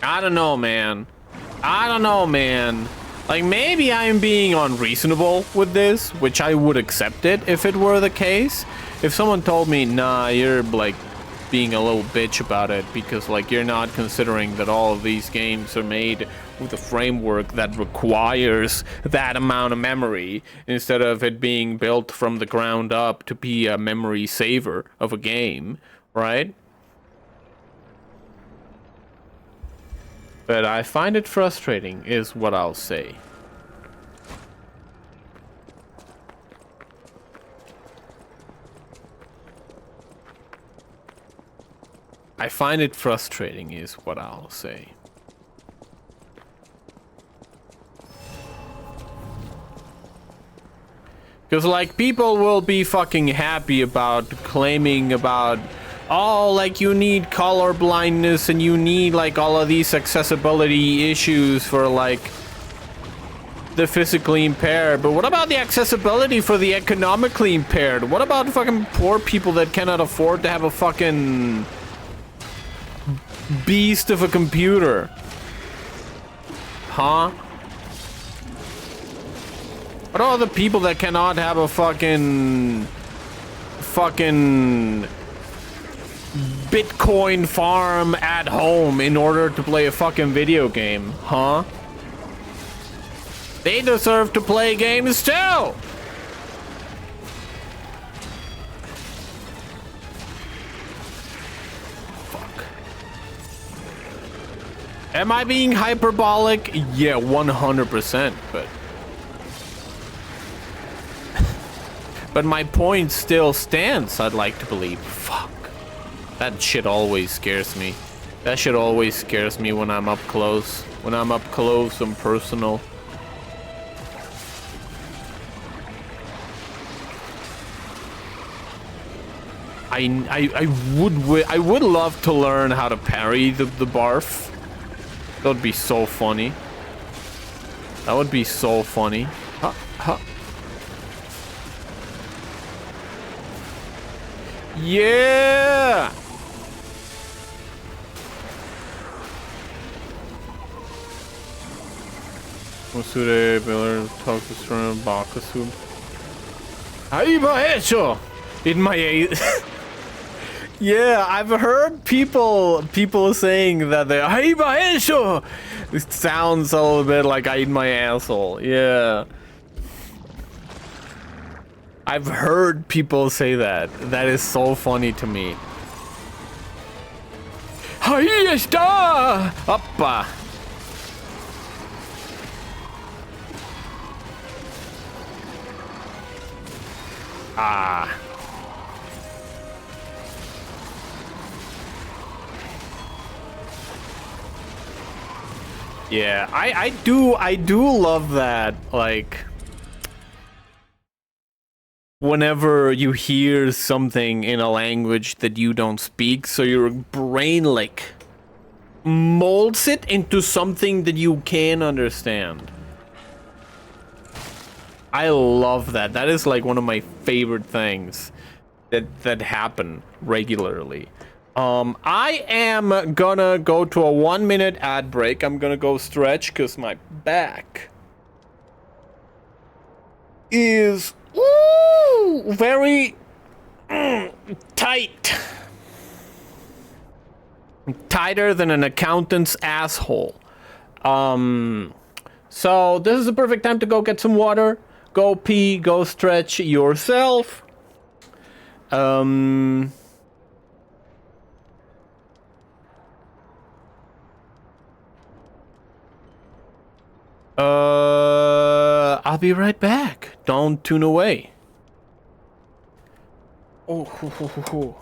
I don't know, man. Like maybe I'm being unreasonable with this, which I would accept it if it were the case. If someone told me, nah, you're like being a little bitch about it because like you're not considering that all of these games are made with a framework that requires that amount of memory instead of it being built from the ground up to be a memory saver of a game, right? But I find it frustrating is what I'll say. I find it frustrating is what I'll say. Because like people will be fucking happy about claiming about, oh, like you need color blindness and you need like all of these accessibility issues for like the physically impaired. But what about the accessibility for the economically impaired? What about fucking poor people that cannot afford to have a fucking beast of a computer? Huh? What about the people that cannot have a fucking Bitcoin farm at home in order to play a fucking video game? Huh? They deserve to play games too! Am I being hyperbolic? Yeah, 100%, but my point still stands, I'd like to believe. Fuck. That shit always scares me. That shit always scares me when I'm up close. When I'm up close and personal. I would love to learn how to parry the barf. That would be so funny. That would be so funny. Huh, huh. Yeah! Musure Miller talks to Stern Bakasu. Aiba hecho! In my yeah, I've heard people saying that they Aiba hecho! It sounds a little bit like I eat my asshole. Yeah. I've heard people say that. That is so funny to me. Ahí está! Appa! Ah. Yeah, I do love that, like, whenever you hear something in a language that you don't speak, so your brain like molds it into something that you can understand. I love that. That is like one of my favorite things that happen regularly. I am gonna go to a 1-minute ad break. I'm gonna go stretch because my back is very tight. Tighter than an accountant's asshole. So this is the perfect time to go get some water. Go pee, go stretch yourself. I'll be right back. Don't tune away. Oh, ho, ho, ho, ho.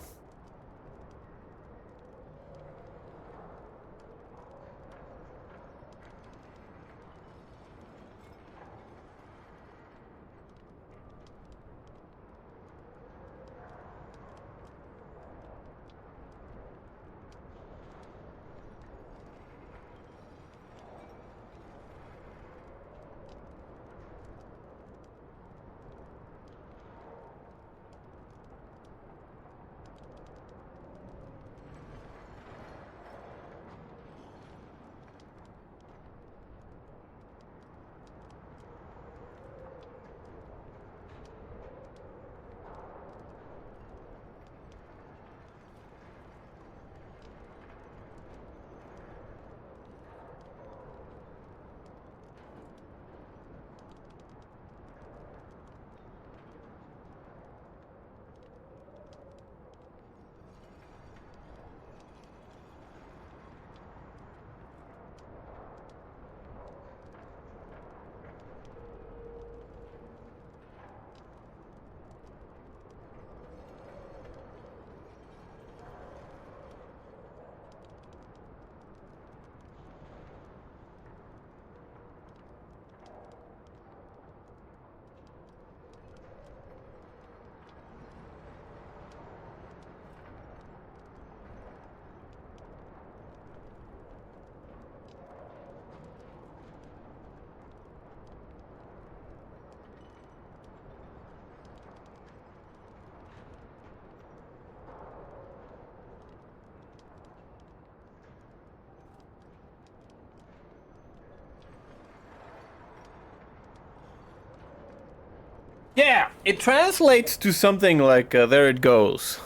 Yeah, it translates to something like there it goes.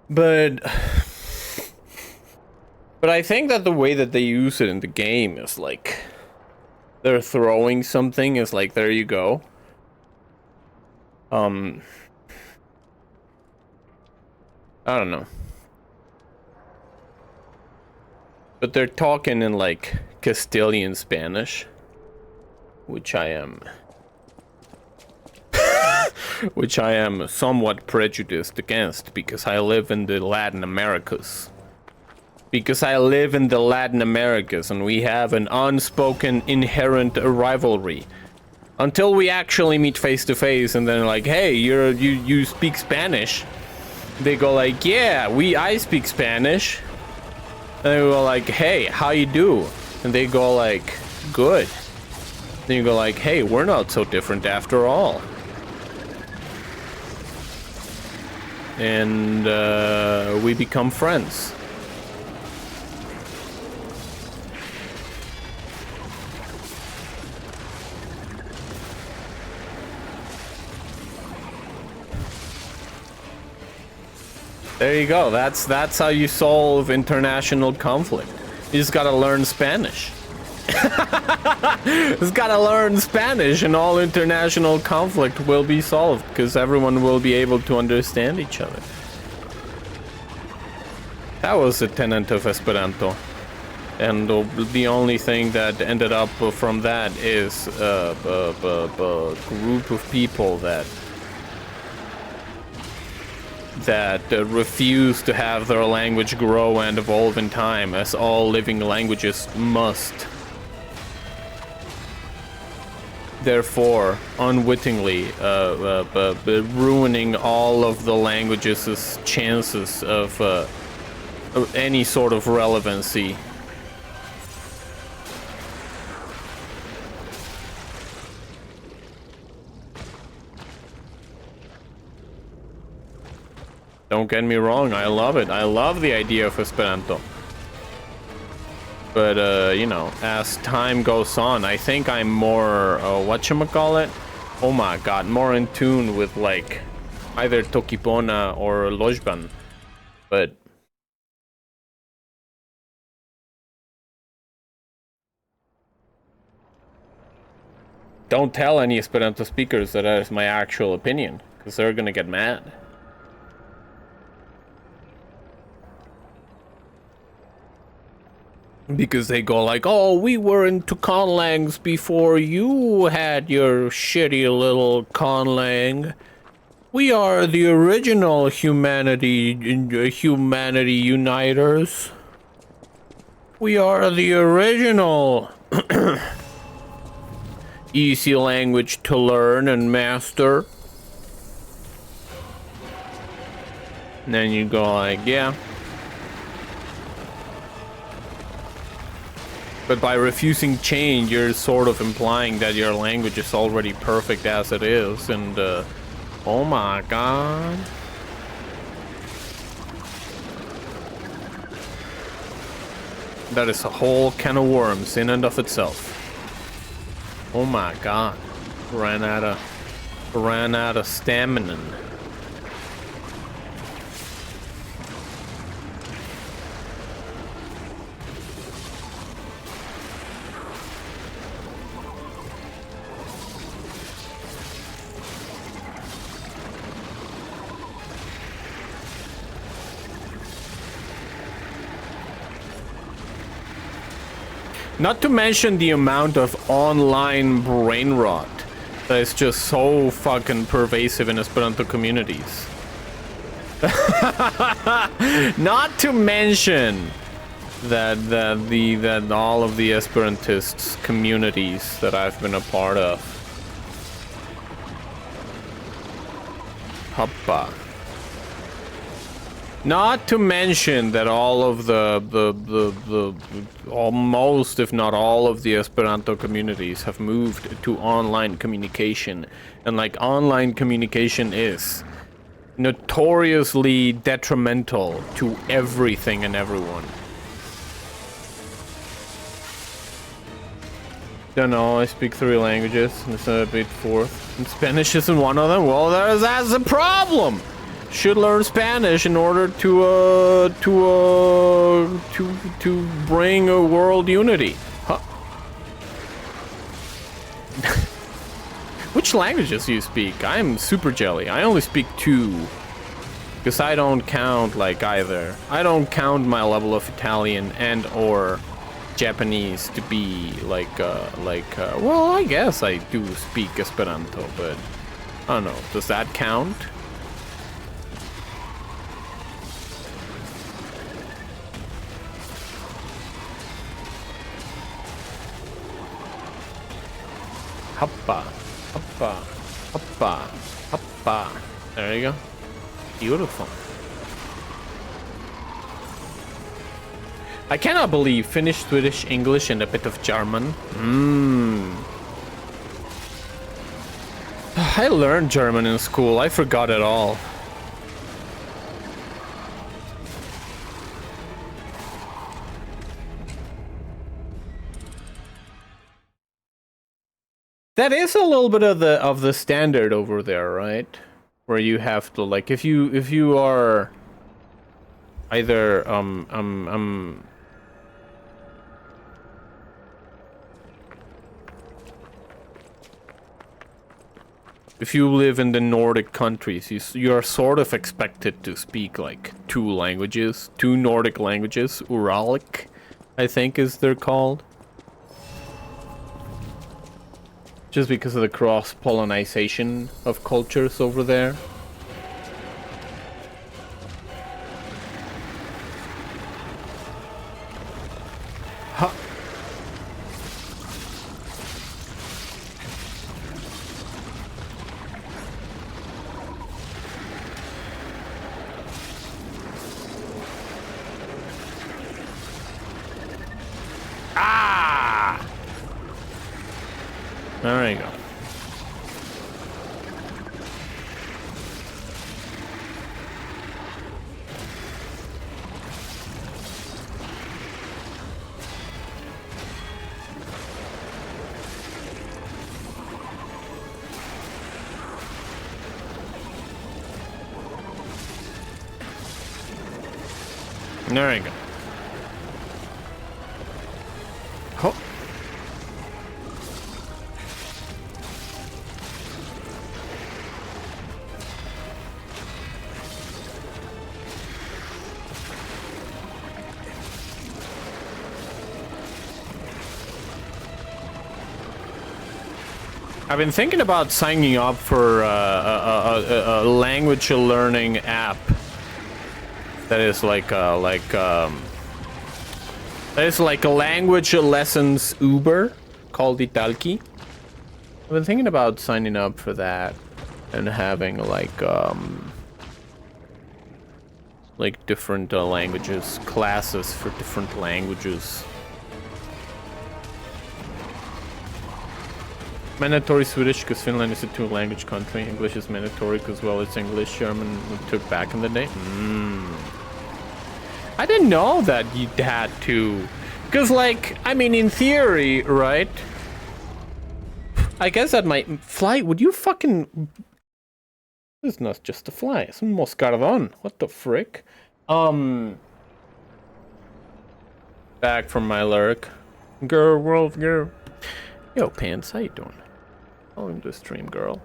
But I think that the way that they use it in the game is like they're throwing something is like there you go. I don't know. But they're talking in like Castilian Spanish, which I am somewhat prejudiced against because I live in the Latin Americas. Because I live in the Latin Americas and we have an unspoken inherent rivalry. Until we actually meet face to face and then like, hey, you speak Spanish. They go like, yeah, I speak Spanish. And they go like, hey, how you do? And they go like, good. Then you go like, hey, we're not so different after all. And we become friends. There you go. That's how you solve international conflict. You just gotta learn Spanish. Just gotta learn Spanish and all international conflict will be solved because everyone will be able to understand each other. That was a tenet of Esperanto. And the only thing that ended up from that is a group of people that refuse to have their language grow and evolve in time, as all living languages must. Therefore, unwittingly, ruining all of the languages' chances of any sort of relevancy. Don't get me wrong, I love it. I love the idea of Esperanto. But, you know, as time goes on, I think I'm more, whatchamacallit? Oh my god, more in tune with, like, either Tokipona or Lojban. But... don't tell any Esperanto speakers that is my actual opinion, because they're gonna get mad. Because they go like, oh, we were into conlangs before you had your shitty little conlang. We are the original humanity uniters. We are the original easy language to learn and master. And then you go like, yeah. But by refusing change, you're sort of implying that your language is already perfect as it is, and oh my god. That is a whole can of worms in and of itself. Oh my god. Ran out of stamina. Not to mention the amount of online brain rot that is just so fucking pervasive in Esperanto communities. Not to mention that all of the Esperantists communities that I've been a part of. Hoppa. Not to mention that all of the almost, if not all of the Esperanto communities have moved to online communication. And like, online communication is notoriously detrimental to everything and everyone. Don't know, I speak 3 languages, and it's a bit 4th. And Spanish isn't one of them? Well, that's a problem! Should learn Spanish in order to bring a world unity. Huh. Which languages do you speak? I'm super jelly. I only speak 2. Because I don't count like either. I don't count my level of Italian and or Japanese to be like, well, I guess I do speak Esperanto, but I don't know. Does that count? Hoppa, hoppa, hoppa, hoppa. There you go. Beautiful. I cannot believe Finnish, Swedish, English, and a bit of German. I learned German in school. I forgot it all. That is a little bit of the standard over there, right? Where you have to, like, if you are either if you live in the Nordic countries, you are sort of expected to speak like 2 languages, 2 Nordic languages. Uralic, I think is they're called. Just because of the cross-pollination of cultures over there. Ha. There you go. There you go. Oh. I've been thinking about signing up for a language learning app. That is like a language lessons Uber called Italki. I've been thinking about signing up for that and having like different languages, classes for different languages. Mandatory Swedish because Finland is a two-language country. English is mandatory because, well, it's English, German we took back in the day. I didn't know that you had to. Because, like, I mean, in theory, right? I guess that might fly. Would you fucking... This is not just a fly. It's un moscardón. What the frick? Back from my lurk. Girl, world, girl. Yo, Pants, how you doing? Welcome to the stream, girl.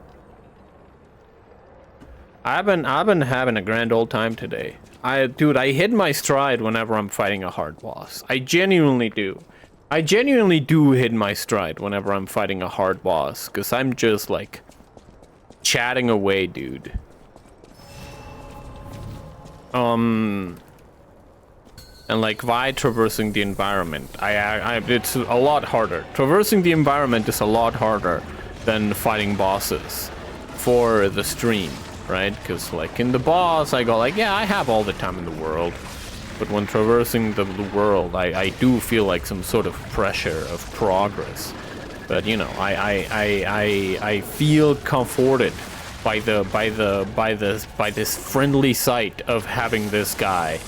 I've been having a grand old time today. Dude, I hit my stride whenever I'm fighting a hard boss. I genuinely do. I genuinely do hit my stride whenever I'm fighting a hard boss, because I'm just, like, chatting away, dude. And, like, by traversing the environment, it's a lot harder. Traversing the environment is a lot harder than fighting bosses for the stream. Right? Because, like, in the boss, I go, like, yeah, I have all the time in the world. But when traversing the world, I do feel like some sort of pressure of progress. But, you know, I feel comforted by this friendly sight of having this guy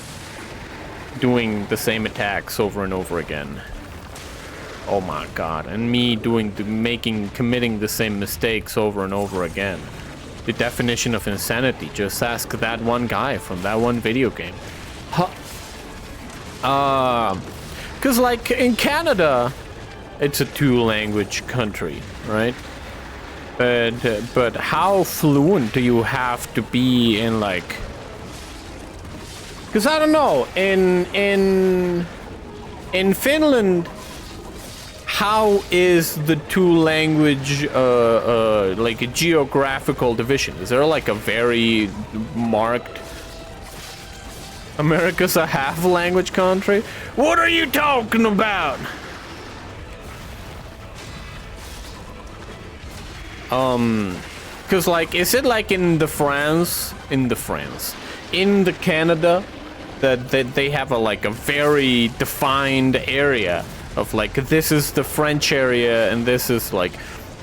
doing the same attacks over and over again. Oh my god. And me committing the same mistakes over and over again. The definition of insanity. Just ask that one guy from that one video game. Cause like in Canada, it's a two-language country, right? But how fluent do you have to be in like? Cause I don't know. In Finland. How is the two-language, like a geographical division? Is there like a very marked... America's a half-language country? What are you talking about? Cause like, is it like in the Canada, that they have like a very defined area? Of like, this is the French area and this is like,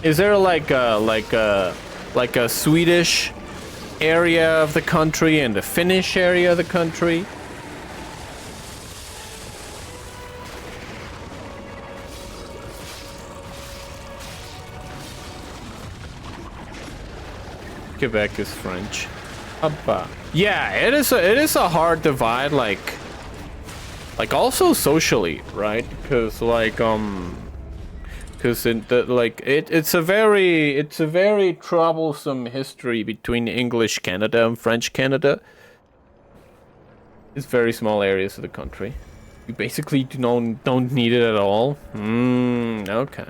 is there like a Swedish area of the country and a Finnish area of the country? Quebec is French. Yeah, it is a hard divide, like also socially, right? Because like it's a very troublesome history between English Canada and French Canada. It's very small areas of the country. You basically don't need it at all. Okay.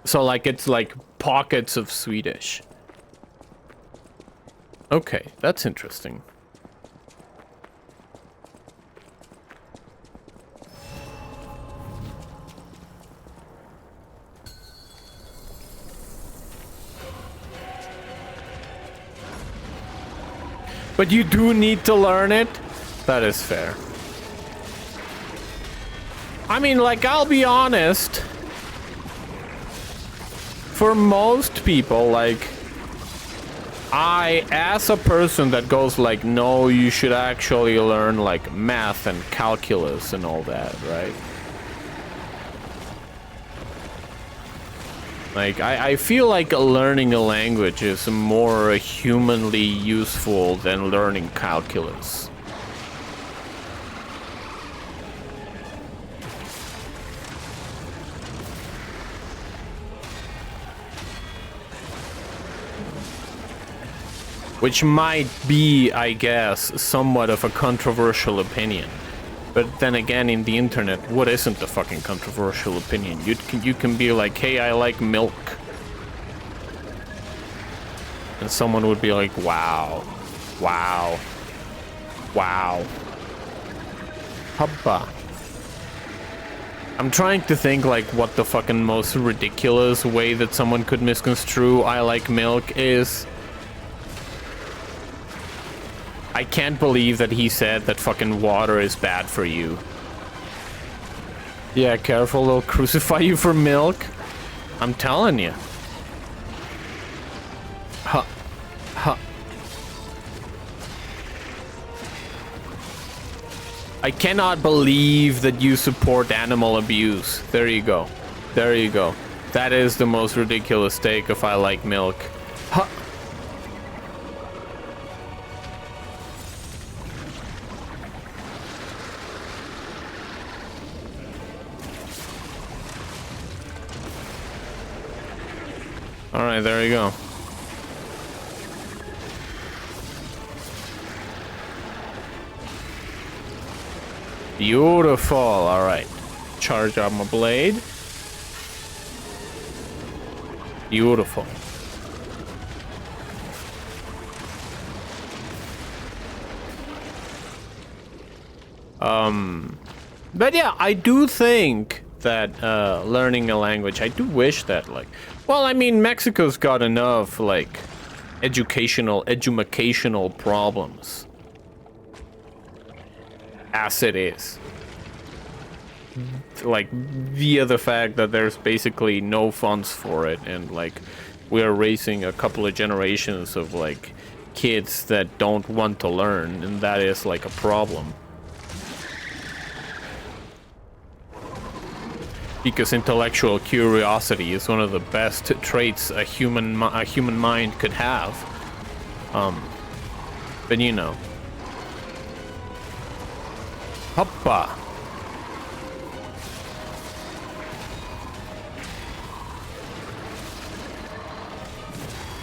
So like it's like pockets of Swedish. Okay, that's interesting. But you do need to learn it? That is fair. I mean, like, I'll be honest. for most people, like, as a person that goes like, no, you should actually learn like math and calculus and all that, right? Like, I feel like learning a language is more humanly useful than learning calculus. Which might be, I guess, somewhat of a controversial opinion. But then again, in the internet, what isn't a fucking controversial opinion? You can be like, hey, I like milk. And someone would be like, wow. Wow. Wow. Hubba. I'm trying to think like what the fucking most ridiculous way that someone could misconstrue I like milk is. I can't believe that he said that fucking water is bad for you. Yeah, careful, they'll crucify you for milk. I'm telling you. Huh. Huh. I cannot believe that you support animal abuse. There you go. There you go. That is the most ridiculous take if I like milk. Huh. All right, there you go. Beautiful. All right. Charge up my blade. Beautiful. But yeah, I do think that learning a language, I do wish that, like, well, I mean, Mexico's got enough, like, educational problems as it is. Like, via the fact that there's basically no funds for it, and, like, we're raising a couple of generations of, like, kids that don't want to learn, and that is, like, a problem. Because intellectual curiosity is one of the best traits a human mind could have. But you know. Hoppa.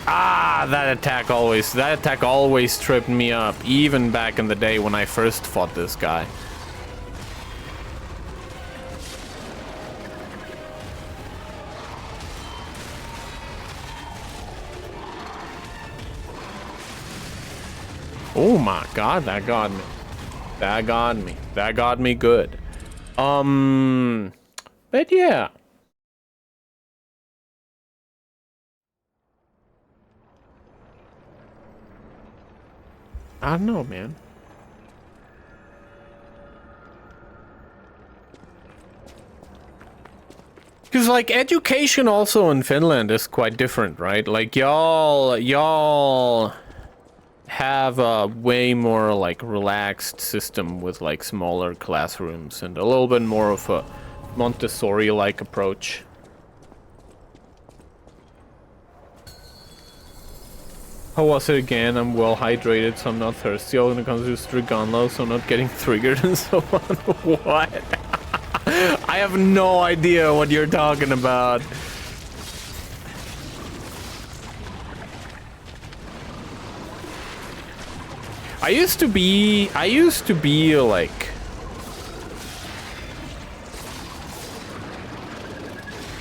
Ah, that attack always tripped me up, even back in the day when I first fought this guy. Oh my god, that got me. That got me. That got me good. But yeah. I don't know, man. Because, like, education also in Finland is quite different, right? Like, y'all have a way more, like, relaxed system with, like, smaller classrooms and a little bit more of a Montessori-like approach. How was it again? I'm well hydrated, so I'm not thirsty. All when it comes to Strigonlo, so I'm not getting triggered and so on. What? I have no idea what you're talking about. I used to be like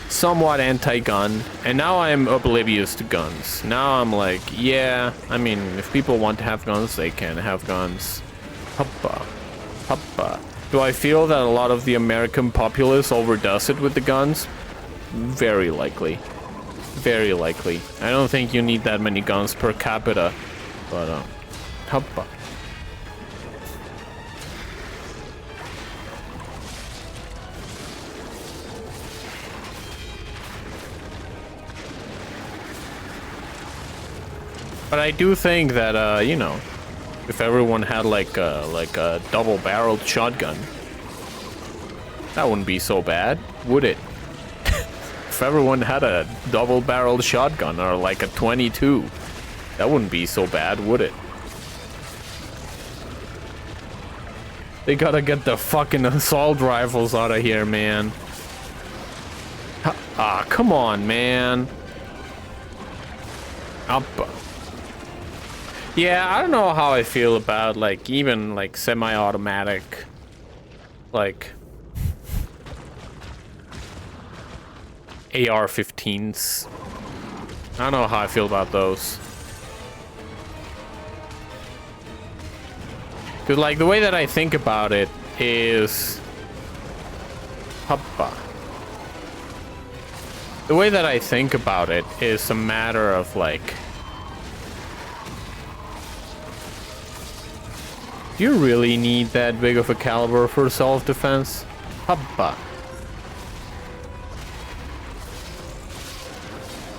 somewhat anti-gun, and now I'm oblivious to guns. Now I'm like, yeah, I mean, if people want to have guns, they can have guns. Hoppa. Hoppa. Do I feel that a lot of the American populace overdoes it with the guns? Very likely. Very likely. I don't think you need that many guns per capita, but, hoppa. But I do think that, you know, if everyone had like a double-barreled shotgun, that wouldn't be so bad, would it? If everyone had a double-barreled shotgun or like a 22, that wouldn't be so bad, would it? They gotta get the fucking assault rifles out of here, man. Ah, come on, man. Up. Yeah, I don't know how I feel about, like, even, like, semi-automatic, like, AR-15s. I don't know how I feel about those. Because, like, the way that I think about it is... Hoppa. The way that I think about it is a matter of, like... Do you really need that big of a caliber for self-defense? Hoppa.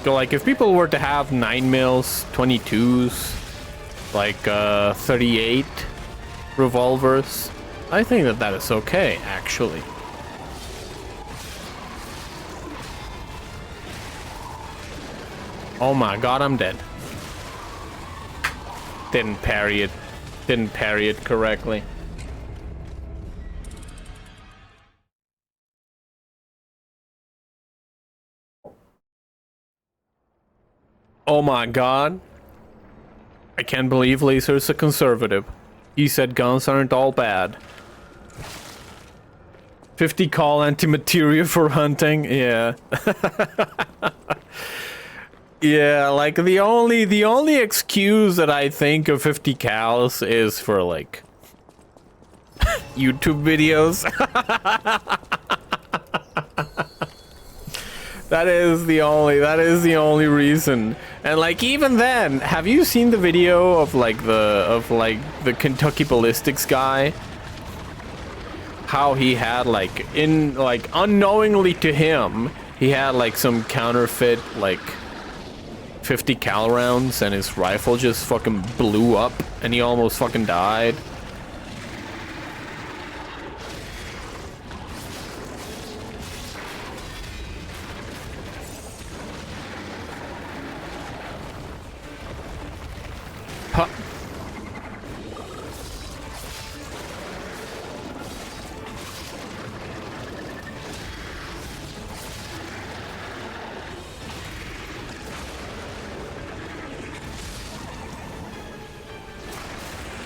So, like, if people were to have 9mm, 22s, like, 38 revolvers, I think that that is okay, actually. Oh my god, I'm dead. Didn't parry it. Didn't parry it correctly. Oh my god. I can't believe Laser's a conservative. He said guns aren't all bad. 50 cal anti-materia for hunting? Yeah. Yeah, like the only excuse that I think of 50 cals is for like YouTube videos. That is the only reason. And like even then, have you seen the video of like the Kentucky ballistics guy? How he had like unknowingly to him, he had like some counterfeit like 50 cal rounds and his rifle just fucking blew up and he almost fucking died. Huh.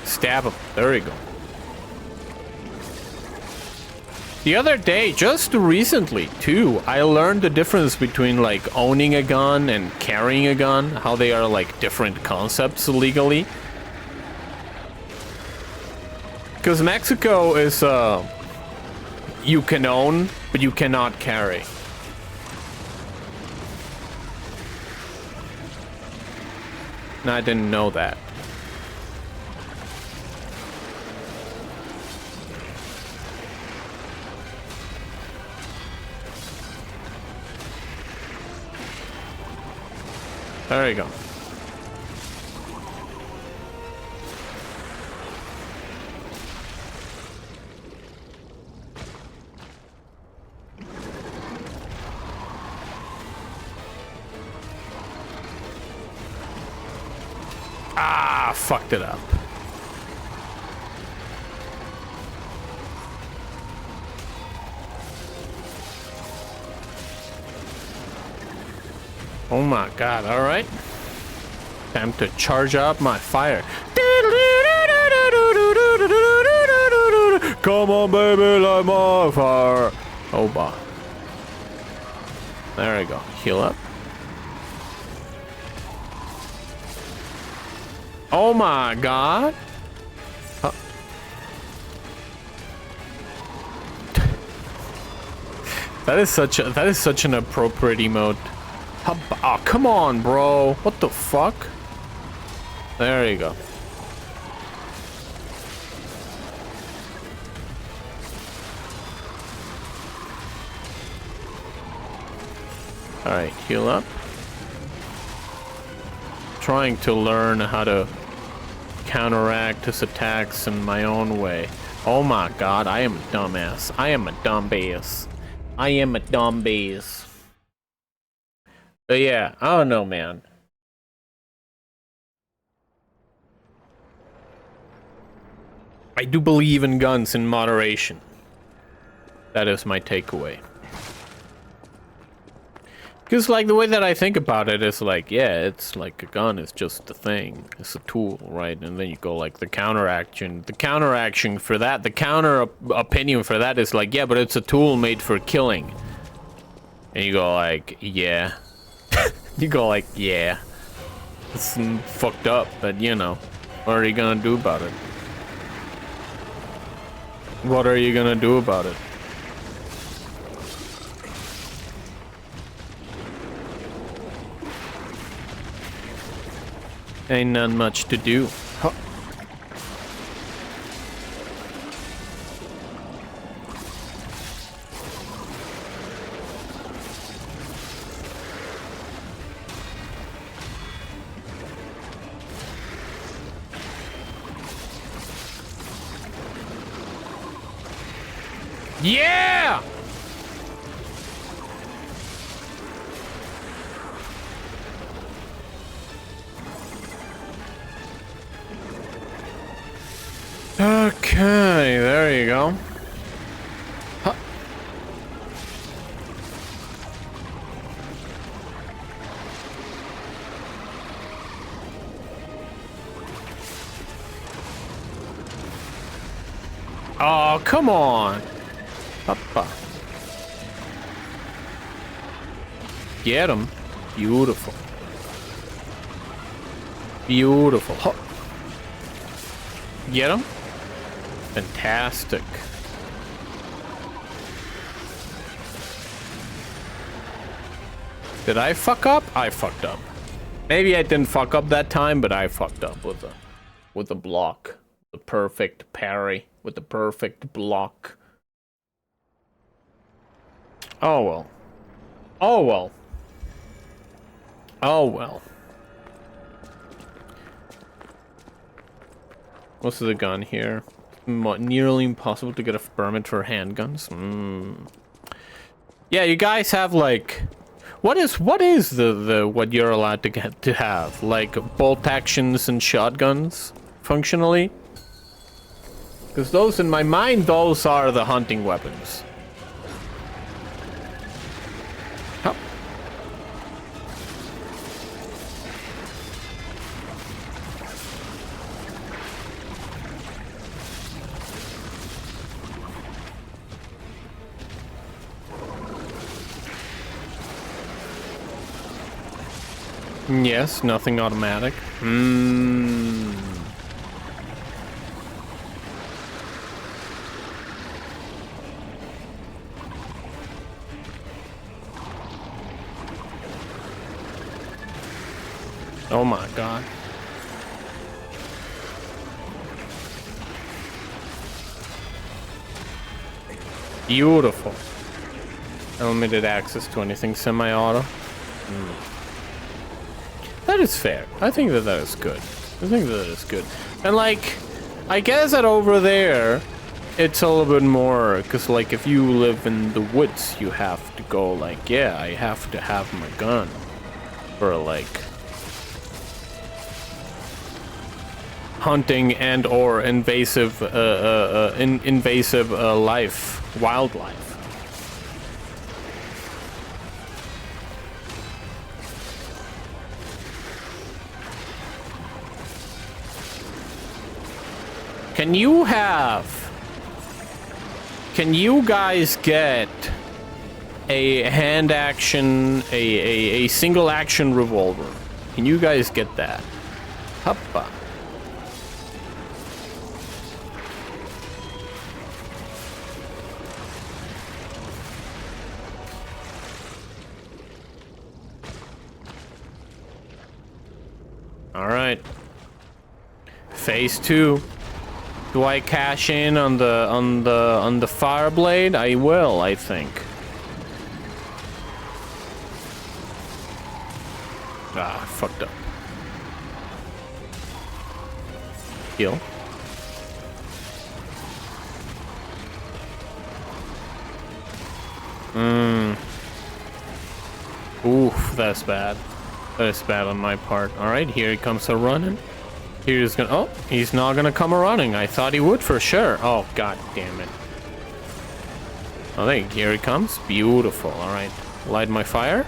Stab him. There you go. The other day, just recently too, I learned the difference between like owning a gun and carrying a gun, how they are like different concepts legally. Because Mexico is you can own, but you cannot carry. And I didn't know that. There you go. Ah, fucked it up. Oh my god, alright. Time to charge up my fire. Come on, baby, light my fire. Oh, bah. There we go. Heal up. Oh my god. Huh. That is such an appropriate emote. Oh, come on, bro. What the fuck? There you go. Alright, heal up. trying to learn how to counteract his attacks in my own way. Oh my god, I am a dumbass. I am a dumbass. I am a dumbass. But yeah, I don't know, man. I do believe in guns in moderation. That is my takeaway. Because, like, the way that I think about it is like, yeah, it's like a gun is just a thing. It's a tool, right? And then you go, like, the counteraction. The counteraction for that, the counter opinion for that is like, yeah, but it's a tool made for killing. And you go, like, yeah. You go, like, yeah. It's fucked up, but, you know, what are you gonna do about it? What are you gonna do about it? Ain't not much to do. Huh. Yeah! Okay, there you go. Huh. Oh, come on. Papa. Get him. Beautiful. Beautiful. Huh. Get him. Fantastic. Did I fuck up? I fucked up. Maybe I didn't fuck up that time, but I fucked up with the block. The perfect parry with the perfect block. Oh well. Oh well. Oh well. What's the gun here? Nearly impossible to get a permit for handguns. Yeah, you guys have like, what is the what you're allowed to get to have? Like bolt actions and shotguns, functionally. Because those, in my mind, those are the hunting weapons. Huh. Yes, nothing automatic. Oh my god. Beautiful. Unlimited access to anything semi-auto. That is fair. I think that is good. I think that is good. And like, I guess that over there, it's a little bit more, because like if you live in the woods, you have to go like, yeah, I have to have my gun for like hunting and or invasive wildlife. Can you guys get a hand action, a single action revolver? Can you guys get that? Hoppa. All right. Phase 2. Do I cash in on the fire blade? I will, I think. Ah, fucked up. Heal. Oof, that's bad. That's bad on my part. Alright, here he comes a running. He's gonna. Oh, he's not gonna come a running. I thought he would for sure. Oh, god damn it. Oh, there, here he comes. Beautiful. Alright. Light my fire.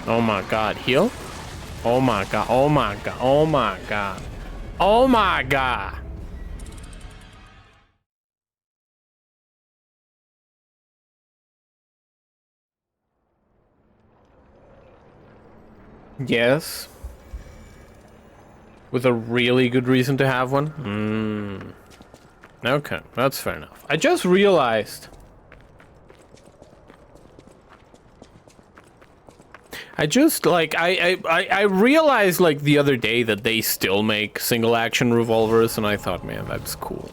Oh my god, heal? Oh my god, oh my god, oh my god. Oh my god. Yes. With a really good reason to have one? Okay, that's fair enough. I just realized. I realized like the other day that they still make single action revolvers, and I thought, man, that's cool.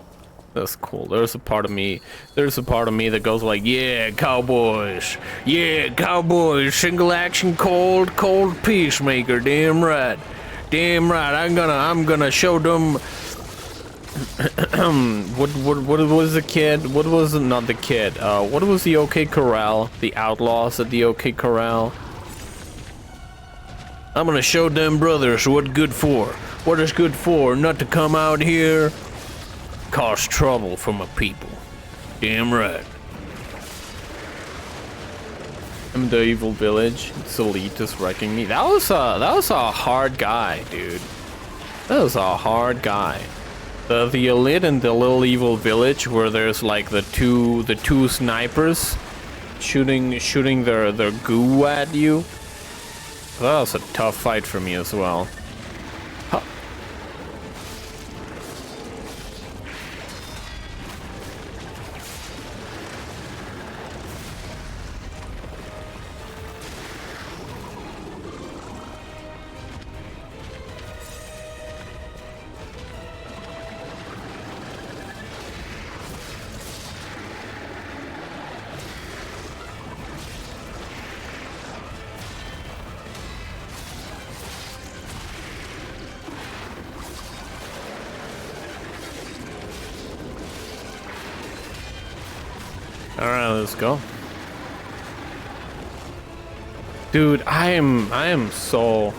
That's cool. There's a part of me that goes like, yeah, cowboys. Yeah, cowboys, single action cold peacemaker, damn right. Damn right. I'm gonna show them. What was the kid? What was not the kid? What was the OK Corral? The outlaws at the OK Corral. I'm gonna show them brothers what good for. What is good for? Not to come out here, cause trouble for my people. Damn right. I'm the evil village. It's elite is wrecking me. That was a hard guy, dude. That was a hard guy. The elite and the little evil village, where there's like the two snipers shooting their goo at you. That was a tough fight for me as well. Huh. Alright, let's go. Dude, I am so...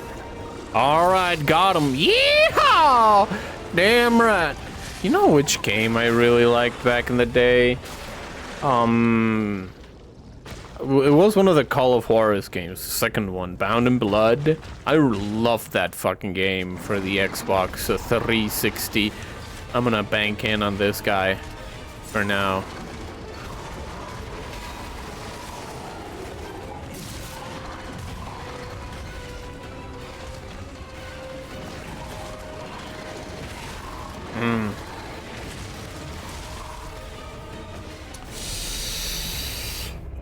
Alright, got him. Yeehaw! Damn right. You know which game I really liked back in the day? It was one of the Call of Juarez games, the second one, Bound in Blood. I loved that fucking game for the Xbox 360. I'm gonna bank in on this guy for now.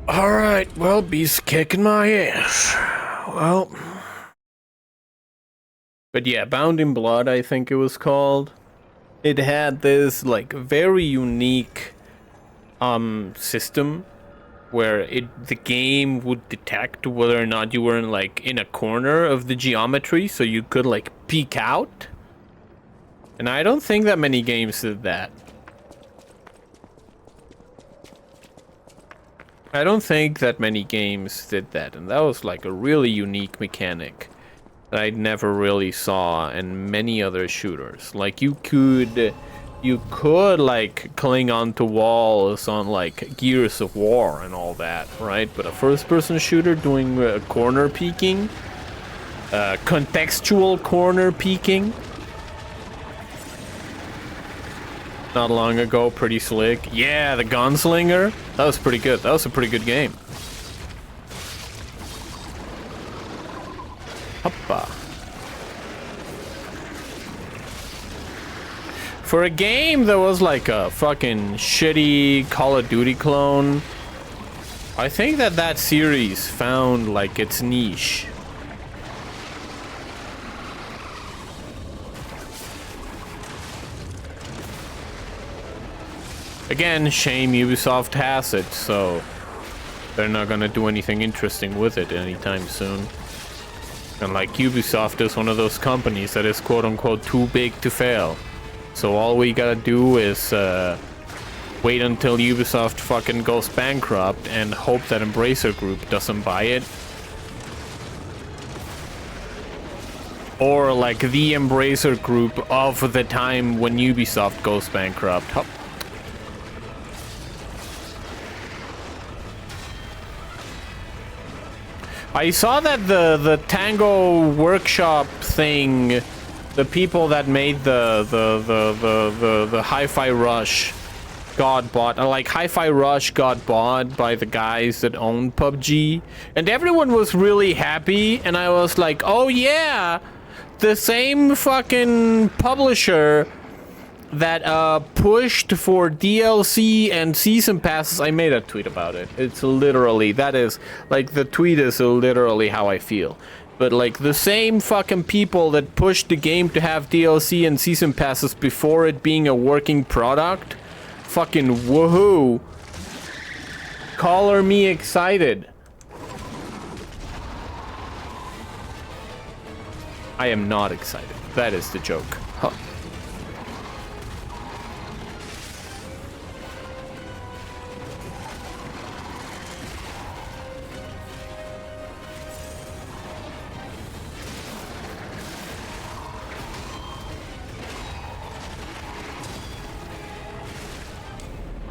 Alright, well, beast kicking my ass. Well. But yeah, Bound in Blood, I think it was called. It had this, like, very unique system where the game would detect whether or not you were in a corner of the geometry, so you could like peek out. And I don't think that many games did that. I don't think that many games did that, and that was like a really unique mechanic that I never really saw in many other shooters. Like you could like cling onto walls on like Gears of War and all that, right? But a first-person shooter doing corner peeking, contextual corner peeking. Not long ago, pretty slick. Yeah, the Gunslinger. That was pretty good. That was a pretty good game. Hoppa. For a game that was like a fucking shitty Call of Duty clone, I think that series found like its niche. Again, shame Ubisoft has it, so They're not gonna do anything interesting with it anytime soon. And like Ubisoft is one of those companies that is quote-unquote too big to fail. So all we gotta do is wait until Ubisoft fucking goes bankrupt and hope that Embracer Group doesn't buy it. Or like the Embracer Group of the time when Ubisoft goes bankrupt. I saw that the Tango Workshop thing, the people that made the Hi-Fi Rush got bought. Like Hi-Fi Rush got bought by the guys that own PUBG, and everyone was really happy. And I was like, oh yeah, the same fucking publisher that pushed for DLC and season passes. I made a tweet about it. It's literally, that is, like, the tweet is literally how I feel. But like the same fucking people that pushed the game to have DLC and season passes before it being a working product, fucking woohoo. Color me excited. I am not excited. That is the joke. Huh.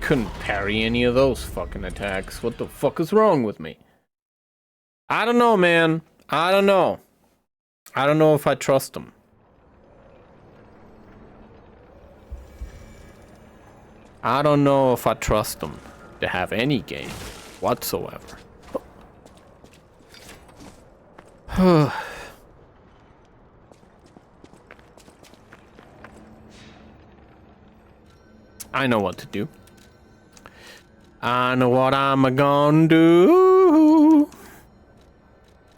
Couldn't parry any of those fucking attacks. What the fuck is wrong with me? I don't know, man. I don't know. I don't know if I trust them. I don't know if I trust them to have any game whatsoever. I know what to do. I know what I'm gonna do.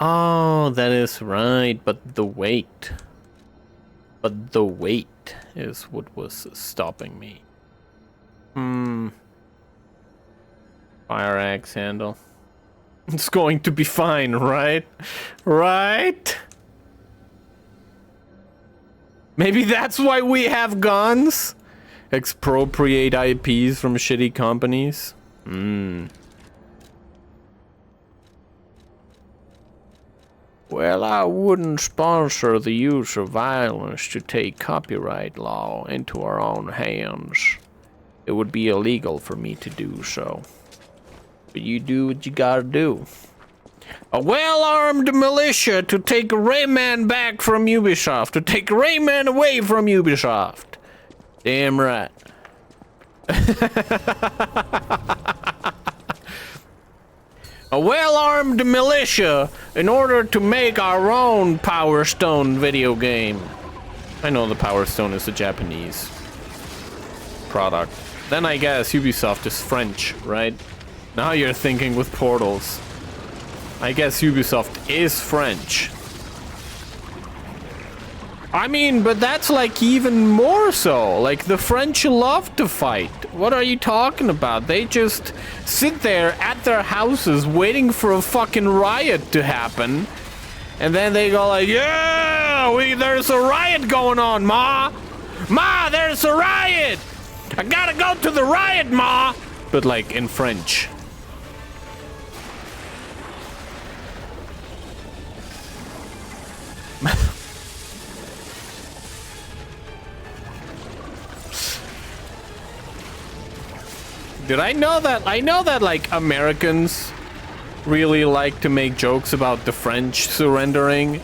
Oh, that is right, but the weight. But the weight is what was stopping me. Fire axe handle. It's going to be fine, right? Right? Maybe that's why we have guns? Expropriate IPs from shitty companies? Well, I wouldn't sponsor the use of violence to take copyright law into our own hands. It would be illegal for me to do so. But you do what you gotta do. A well-armed militia to take Rayman back from Ubisoft. To take Rayman away from Ubisoft. Damn right. A well-armed militia in order to make our own Power Stone video game. I know the Power Stone is a Japanese product. Then I guess Ubisoft is French, right? Now you're thinking with portals. I guess Ubisoft is French. I mean, but that's like even more so. Like the French love to fight. What are you talking about? They just sit there at their houses waiting for a fucking riot to happen. And then they go like, yeah, there's a riot going on, Ma. Ma, there's a riot. I gotta go to the riot, Ma. But like in French. Did I know that? I know that like Americans really like to make jokes about the French surrendering.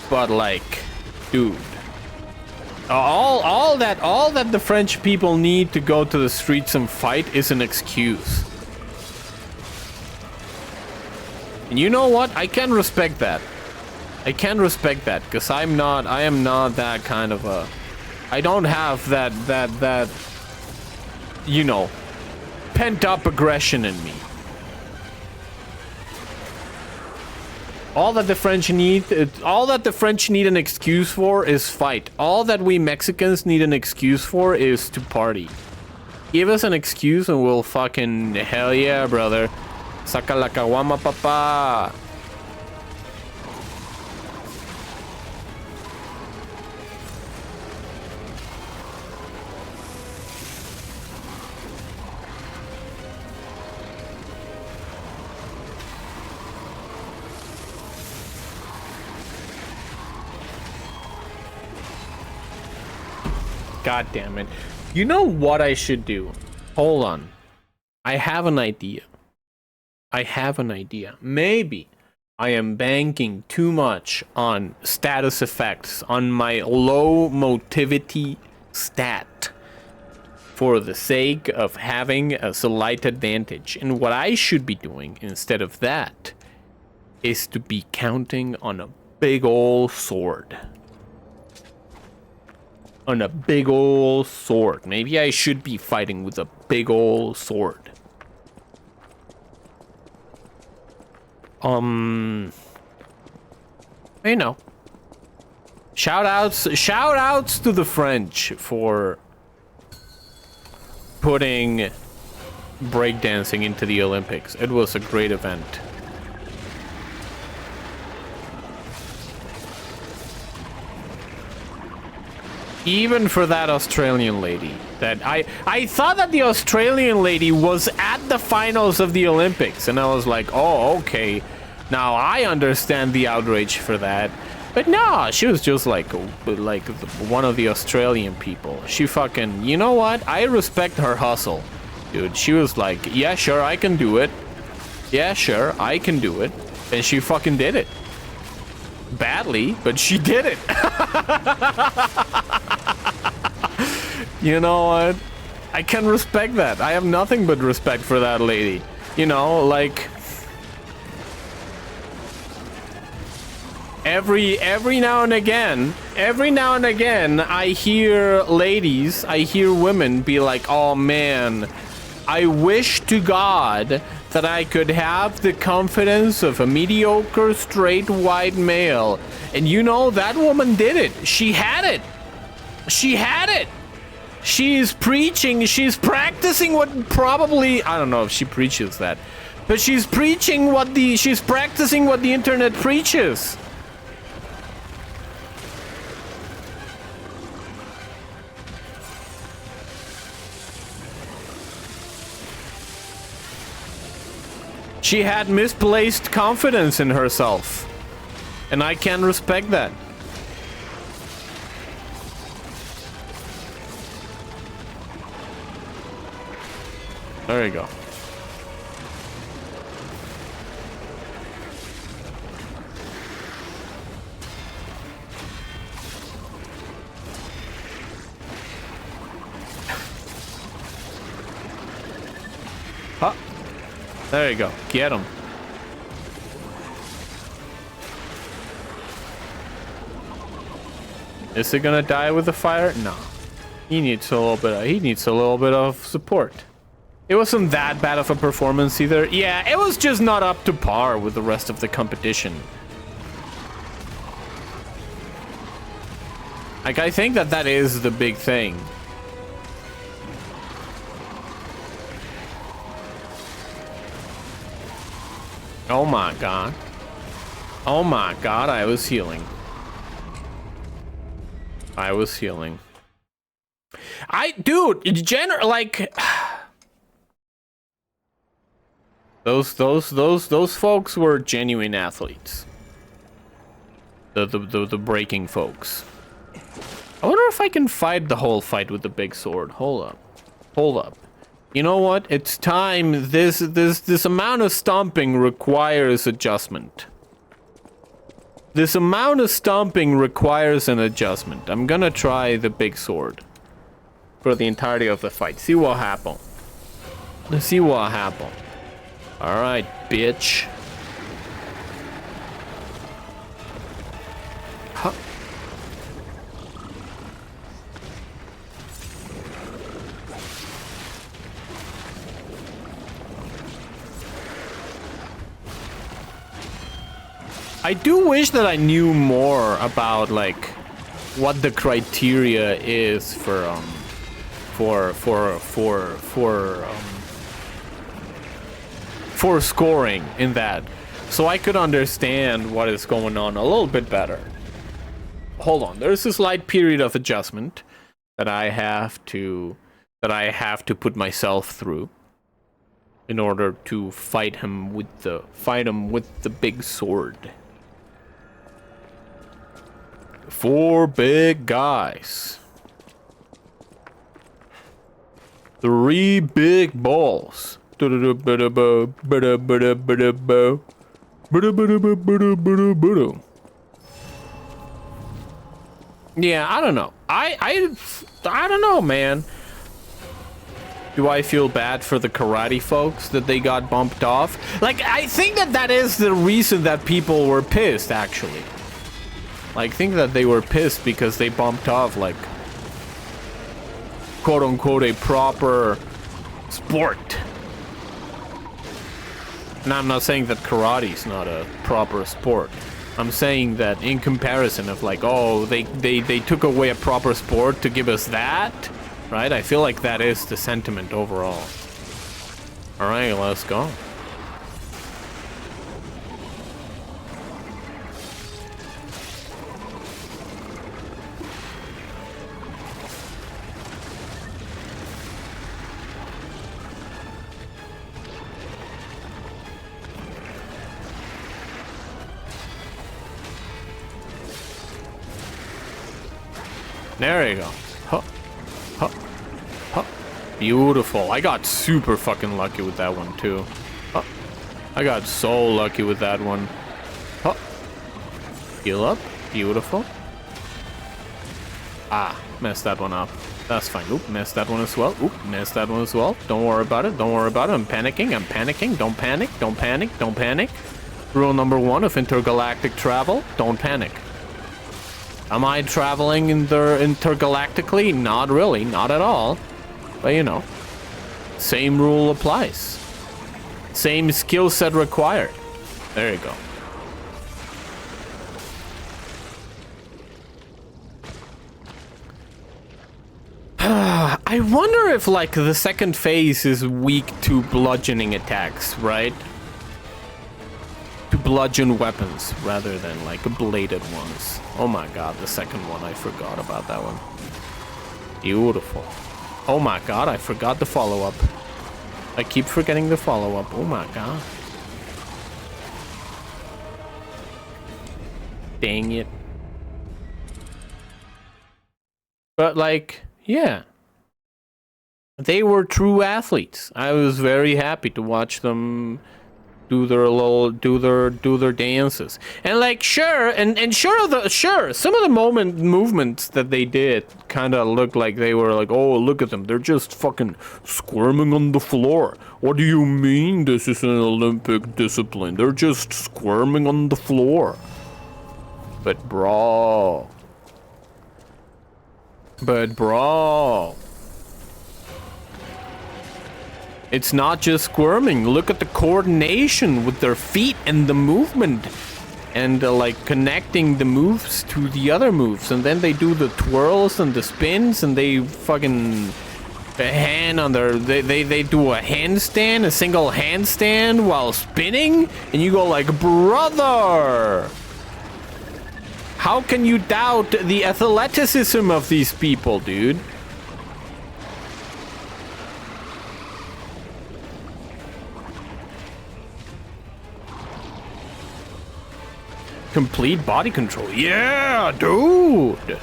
But like, dude, all that the French people need to go to the streets and fight is an excuse. And you know what? I can respect that. I can respect that because I am not that kind of a, I don't have that you know, pent up aggression in me. All that the French need an excuse for is fight. All that we Mexicans need an excuse for is to party. Give us an excuse and we'll fucking... Hell yeah, brother. Saca la caguama, papa. God damn it. You know what I should do? Hold on. I have an idea. Maybe I am banking too much on status effects, on my low motivity stat, for the sake of having a slight advantage. And what I should be doing instead of that is to be counting on a big ol' sword. On a big ol' sword. Maybe I should be fighting with a big ol' sword. You know. Shout outs to the French for putting breakdancing into the Olympics. It was a great event. Even for that Australian lady. That I thought that the Australian lady was at the finals of the Olympics, and I was like, oh, okay. Now I understand the outrage for that. But no, she was just like one of the Australian people. She fucking, you know what? I respect her hustle, dude. She was like, yeah, sure, I can do it. Yeah, sure, I can do it. And she fucking did it. Badly, but she did it. You know what? I can respect that. I have nothing but respect for that lady. You know, like every now and again, I hear women be like, "Oh man, I wish to God that I could have the confidence of a mediocre straight white male." And you know, that woman did it. She had it. She's preaching, she's practicing what probably, I don't know if she preaches that, but she's practicing what the internet preaches. She had misplaced confidence in herself. And I can respect that. There you go. Huh. There you go. Get him. Is he gonna die with the fire? No. He needs a little bit of support. It wasn't that bad of a performance either. Yeah, it was just not up to par with the rest of the competition. Like, I think that is the big thing. Oh my god. Oh my god, I was healing. Dude, like... Those folks were genuine athletes. The breaking folks. I wonder if I can fight the whole fight with the big sword. Hold up. You know what? It's time. This amount of stomping requires adjustment. This amount of stomping requires an adjustment. I'm gonna try the big sword for the entirety of the fight. See what happens. Let's see what happens. All right, bitch. Huh. I do wish that I knew more about, like, what the criteria is for scoring in that, so I could understand what is going on a little bit better. Hold on, there's a slight period of adjustment that I have to put myself through in order to fight him with the big sword. 4 big guys. 3 big balls. Yeah, I don't know. I don't know, man. Do I feel bad for the karate folks that they got bumped off? Like, I think that is the reason that people were pissed, actually. Like, I think that they were pissed because they bumped off, like, quote-unquote, a proper sport. And I'm not saying that karate's not a proper sport. I'm saying that in comparison of, like, oh, they took away a proper sport to give us that, right? I feel like that is the sentiment overall. All right, let's go. There you go. Huh. Huh. Huh. Beautiful. I got super fucking lucky with that one, too. Huh. I got so lucky with that one. Huh. Heal up. Beautiful. Ah, messed that one up. That's fine. Oop, messed that one as well. Oop, messed that one as well. Don't worry about it. Don't worry about it. I'm panicking. I'm panicking. Don't panic. Don't panic. Don't panic. Rule number 1 of intergalactic travel. Don't panic. Am I traveling intergalactically? Not really, not at all. But you know, same rule applies. Same skill set required. There you go. I wonder if, like, the second phase is weak to bludgeoning attacks, right? To bludgeon weapons rather than, like, bladed ones. Oh my god, the second one, I forgot about that one. Beautiful. Oh my god, I forgot the follow-up. I keep forgetting the follow-up. Oh my god. Dang it. But, like, yeah. They were true athletes. I was very happy to watch them do their dances. And, like, sure, some of the movements that they did kind of looked like they were like, oh, look at them, they're just fucking squirming on the floor. What do you mean this is an Olympic discipline? They're just squirming on the floor. But bro, it's not just squirming. Look at the coordination with their feet and the movement. And like connecting the moves to the other moves. And then they do the twirls and the spins and they fucking hand on their... They do a handstand, a single handstand while spinning. And you go like, brother! How can you doubt the athleticism of these people, dude? Complete body control. Yeah, dude.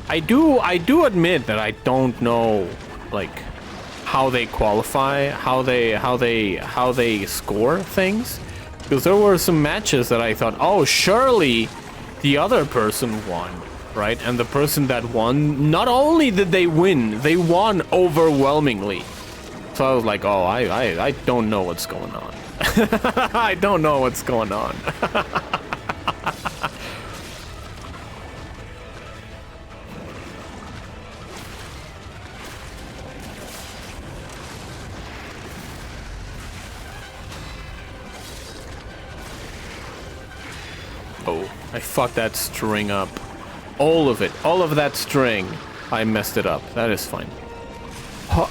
I do admit that I don't know, like, how they qualify, how they score things, because there were some matches that I thought, oh, surely the other person won, right? And the person that won, not only did they win, they won overwhelmingly. So I was like, oh, I don't know what's going on. I don't know what's going on. Oh. I fucked that string up. All of it. All of that string. I messed it up. That is fine. Huh.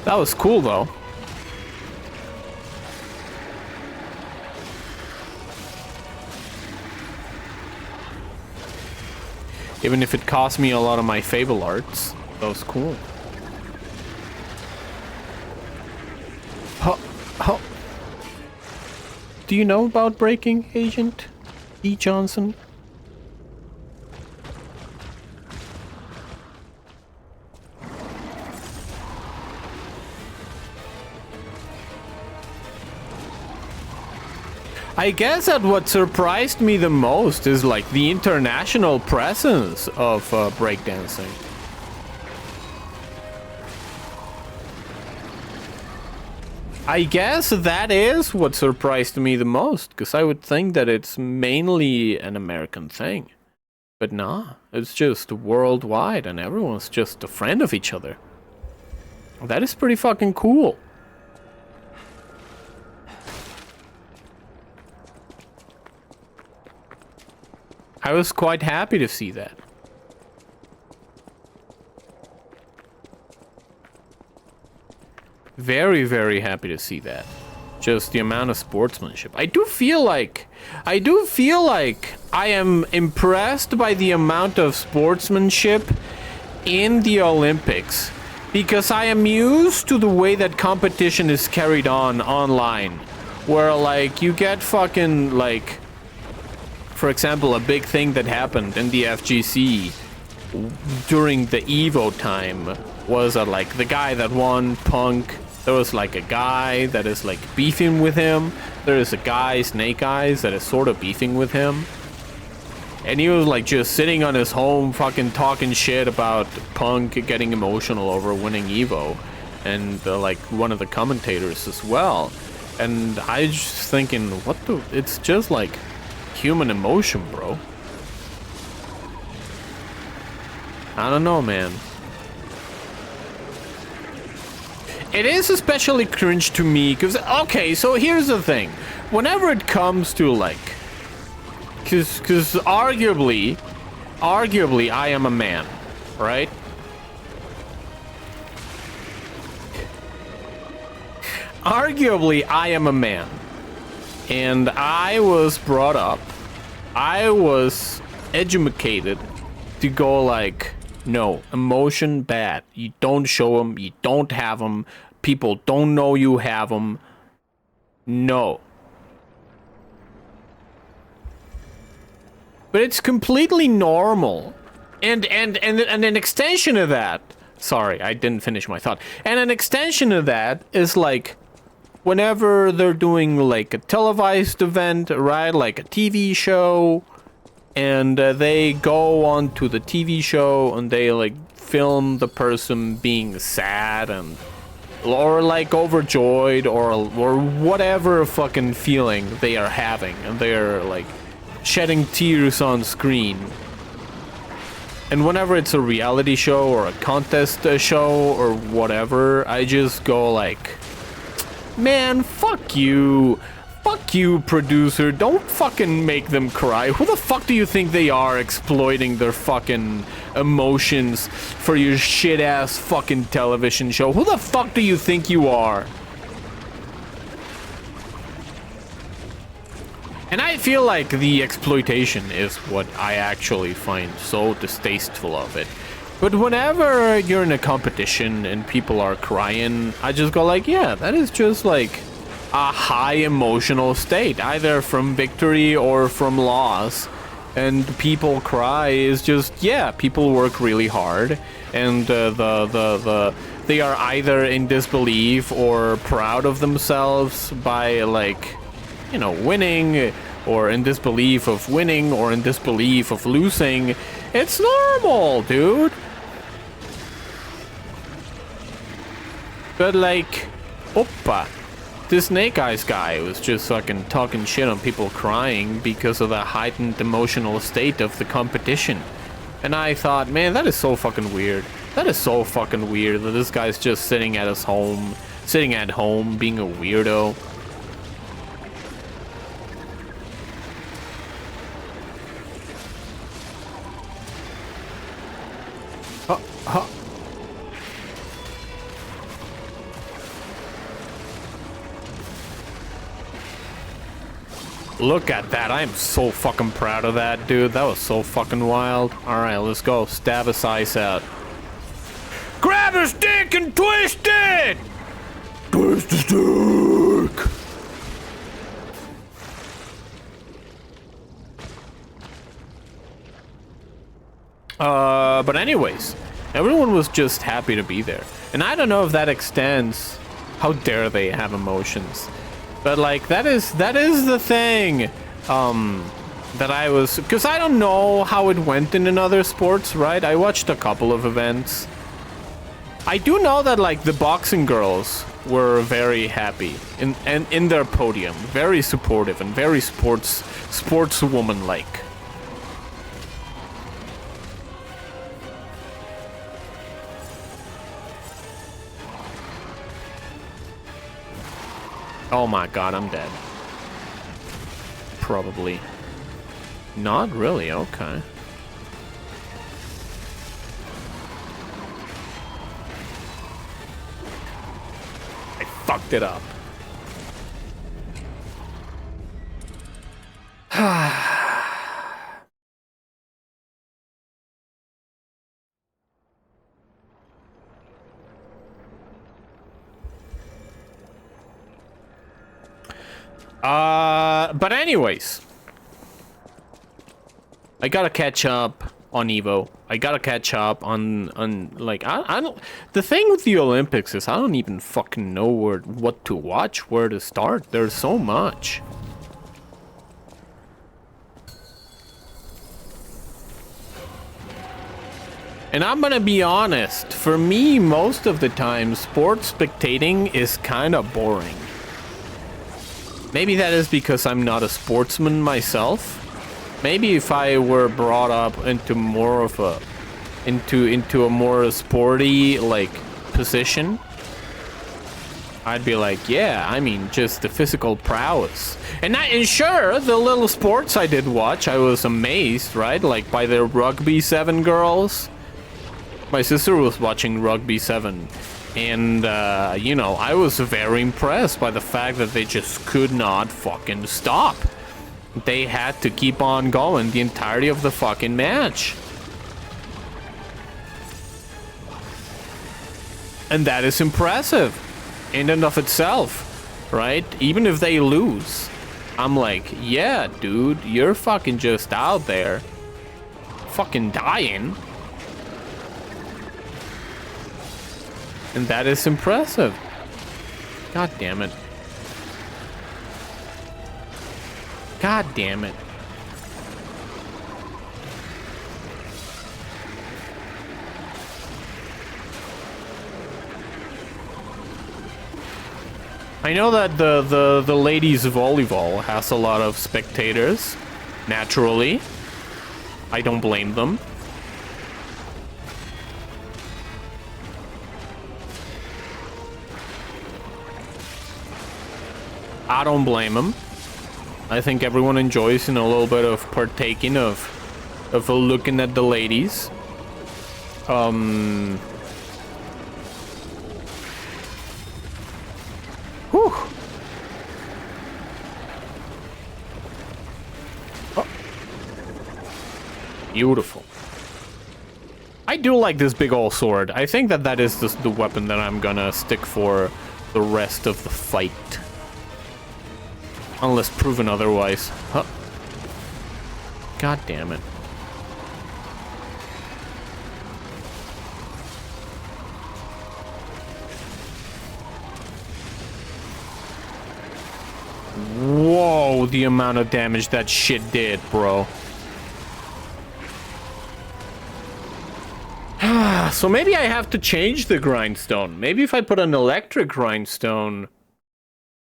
That was cool, though. Even if it cost me a lot of my Fable arts, that was cool. How? Do you know about breaking, Agent E. Johnson? I guess that what surprised me the most is like the international presence of breakdancing. I guess that is what surprised me the most, because I would think that it's mainly an American thing. But nah, it's just worldwide and everyone's just a friend of each other. That is pretty fucking cool. I was quite happy to see that. Very, very happy to see that. Just the amount of sportsmanship. I do feel like I am impressed by the amount of sportsmanship in the Olympics, because I am used to the way that competition is carried on online, where like you get fucking like, for example, a big thing that happened in the FGC during the Evo time was like the guy that won, Punk. There was like a guy that is like beefing with him. There is a guy, Snake Eyes, that is sort of beefing with him. And he was like just sitting on his home fucking talking shit about Punk getting emotional over winning Evo. And like one of the commentators as well. And I just thinking, what the... It's just like human emotion, bro. I don't know, man. It is especially cringe to me because, okay, so here's the thing. Whenever it comes to like, because arguably I am a man, right? Arguably I am a man, and I was brought up, I was educated to go like, no, emotion bad. You don't show them. You don't have them. People don't know you have them. No. But it's completely normal. And an extension of that... Sorry, I didn't finish my thought. And an extension of that is like... Whenever they're doing like a televised event, right? Like a TV show... And they go on to the TV show and they like film the person being sad and or like overjoyed or whatever fucking feeling they are having, and they're like shedding tears on screen. And whenever it's a reality show or a contest show or whatever, I just go like, man, fuck you. Fuck you, producer. Don't fucking make them cry. Who the fuck do you think they are, exploiting their fucking emotions for your shit-ass fucking television show? Who the fuck do you think you are? And I feel like the exploitation is what I actually find so distasteful of it. But whenever you're in a competition and people are crying, I just go like, yeah, that is just like a high emotional state, either from victory or from loss. And people cry is just, yeah, people work really hard, and they are either in disbelief or proud of themselves by, like, you know, winning, or in disbelief of winning, or in disbelief of losing. It's normal, dude. But like, oppa. This Snake Eyes guy was just fucking talking shit on people crying because of the heightened emotional state of the competition. And I thought, man, that is so fucking weird. That is so fucking weird that this guy's just sitting at his home, sitting at home, being a weirdo. Look at that. I am so fucking proud of that, dude. That was so fucking wild. Alright, let's go. Stab his eyes out. Grab a stick and twist it! Twist the stick! But anyways, everyone was just happy to be there. And I don't know if that extends. How dare they have emotions? But like that is the thing that I was, because I don't know how it went in other sports, right? I watched a couple of events. I do know that like the boxing girls were very happy in their podium, very supportive and very sportswoman like. Oh my god, I'm dead. Probably. Not really, okay. I fucked it up. But anyways, I gotta catch up on Evo. I gotta catch up on like I don't. The thing with the Olympics is I don't even fucking know what to watch, where to start. There's so much. And I'm gonna be honest. For me, most of the time, sports spectating is kind of boring. Maybe that is because I'm not a sportsman myself. Maybe if I were brought up into more of a into a more sporty like position, I'd be like, yeah, I mean just the physical prowess. And sure, the little sports I did watch, I was amazed, right? Like by the Rugby 7 girls. My sister was watching Rugby 7. And, you know, I was very impressed by the fact that they just could not fucking stop. They had to keep on going the entirety of the fucking match. And that is impressive in and of itself, right? Even if they lose. I'm like, yeah, dude, you're fucking just out there fucking dying. And that is impressive. God damn it. God damn it. I know that the ladies volleyball has a lot of spectators. Naturally. I don't blame them. I don't blame them. I think everyone enjoys, you know, a little bit of partaking of looking at the ladies. Whew. Oh. Beautiful. I do like this big old sword. I think that is the weapon that I'm gonna stick for the rest of the fight. Unless proven otherwise. Huh. God damn it. Whoa, the amount of damage that shit did, bro. So maybe I have to change the grindstone. Maybe if I put an electric grindstone,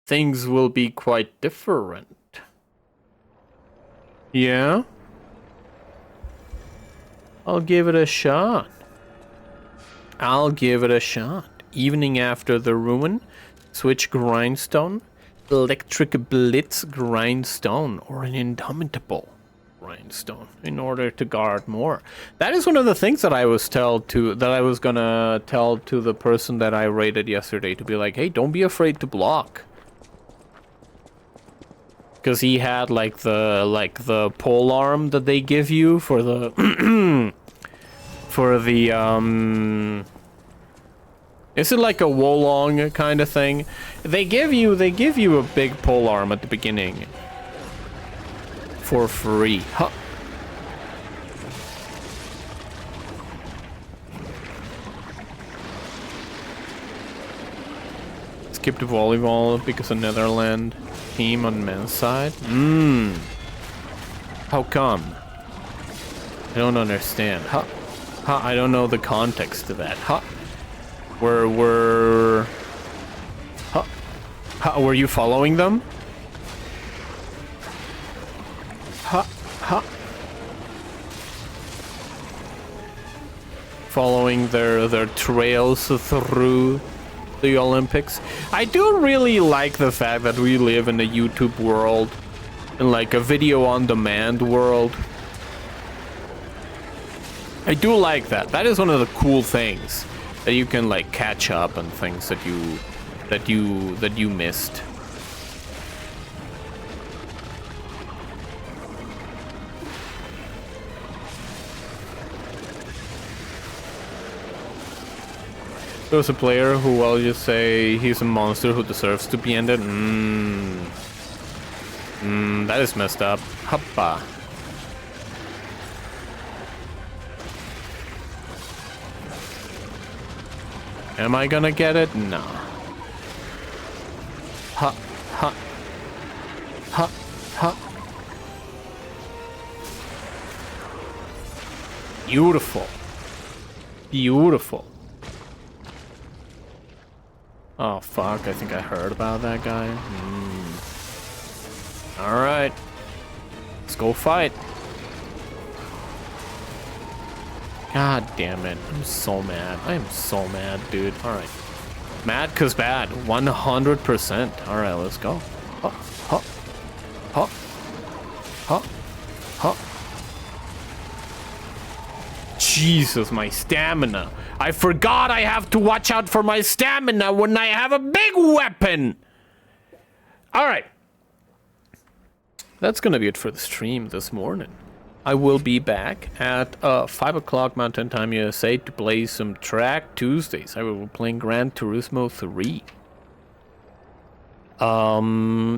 things will be quite different. Yeah? I'll give it a shot. I'll give it a shot. Evening after the ruin. Switch grindstone, electric blitz grindstone, or an indomitable grindstone in order to guard more. That is one of the things that I was gonna tell to the person that I raided yesterday, to be like, hey, don't be afraid to block. Because he had like the pole arm that they give you for the is it like a Wolong kind of thing? They give you a big pole arm at the beginning for free. Huh. Skip to volleyball because of Netherland team on men's side. How come? I don't understand. Huh. Huh. I don't know the context to that. Huh. Were you following them? Following their trails through the Olympics. I do really like the fact that we live in a YouTube world, in like a video on demand world. I do like that. That is one of the cool things, that you can like catch up on things that you missed. There's a player who I'll just say he's a monster who deserves to be ended. That is messed up. Hoppa. Am I gonna get it? No. Ha, ha. Ha, ha. Beautiful. Beautiful. Oh, fuck. I think I heard about that guy. Alright. Let's go fight. God damn it. I'm so mad. I am so mad, dude. Alright. Mad cause bad. 100%. Alright, let's go. Huh, huh, huh, huh, huh. Jesus, my stamina. I forgot I have to watch out for my stamina when I have a big weapon. Alright. That's gonna be it for the stream this morning. I will be back at 5 o'clock Mountain Time USA to play some Track Tuesdays. I will be playing Gran Turismo 3.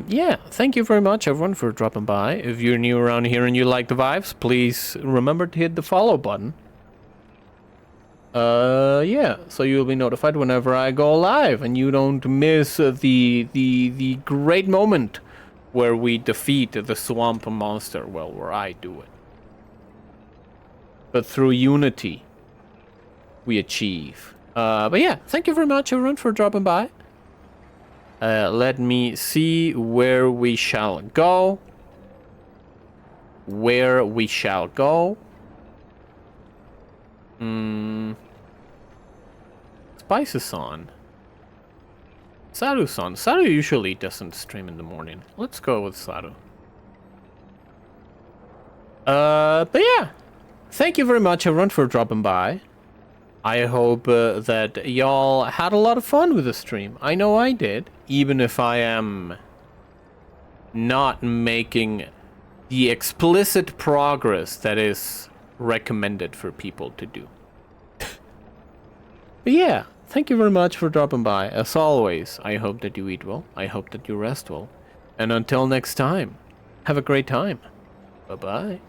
Yeah, thank you very much everyone for dropping by. If you're new around here and you like the vibes, please remember to hit the follow button. Yeah, so you'll be notified whenever I go live and you don't miss the great moment where we defeat the swamp monster, well, where I do it. But through unity, we achieve. But yeah, thank you very much everyone for dropping by. Let me see where we shall go. Where we shall go. Spice is on. Saru's on. Saru usually doesn't stream in the morning. Let's go with Saru. But yeah. Thank you very much everyone for dropping by. I hope that y'all had a lot of fun with the stream. I know I did. Even if I am not making the explicit progress that is recommended for people to do. But yeah, thank you very much for dropping by. As always, I hope that you eat well. I hope that you rest well. And until next time, have a great time. Bye-bye.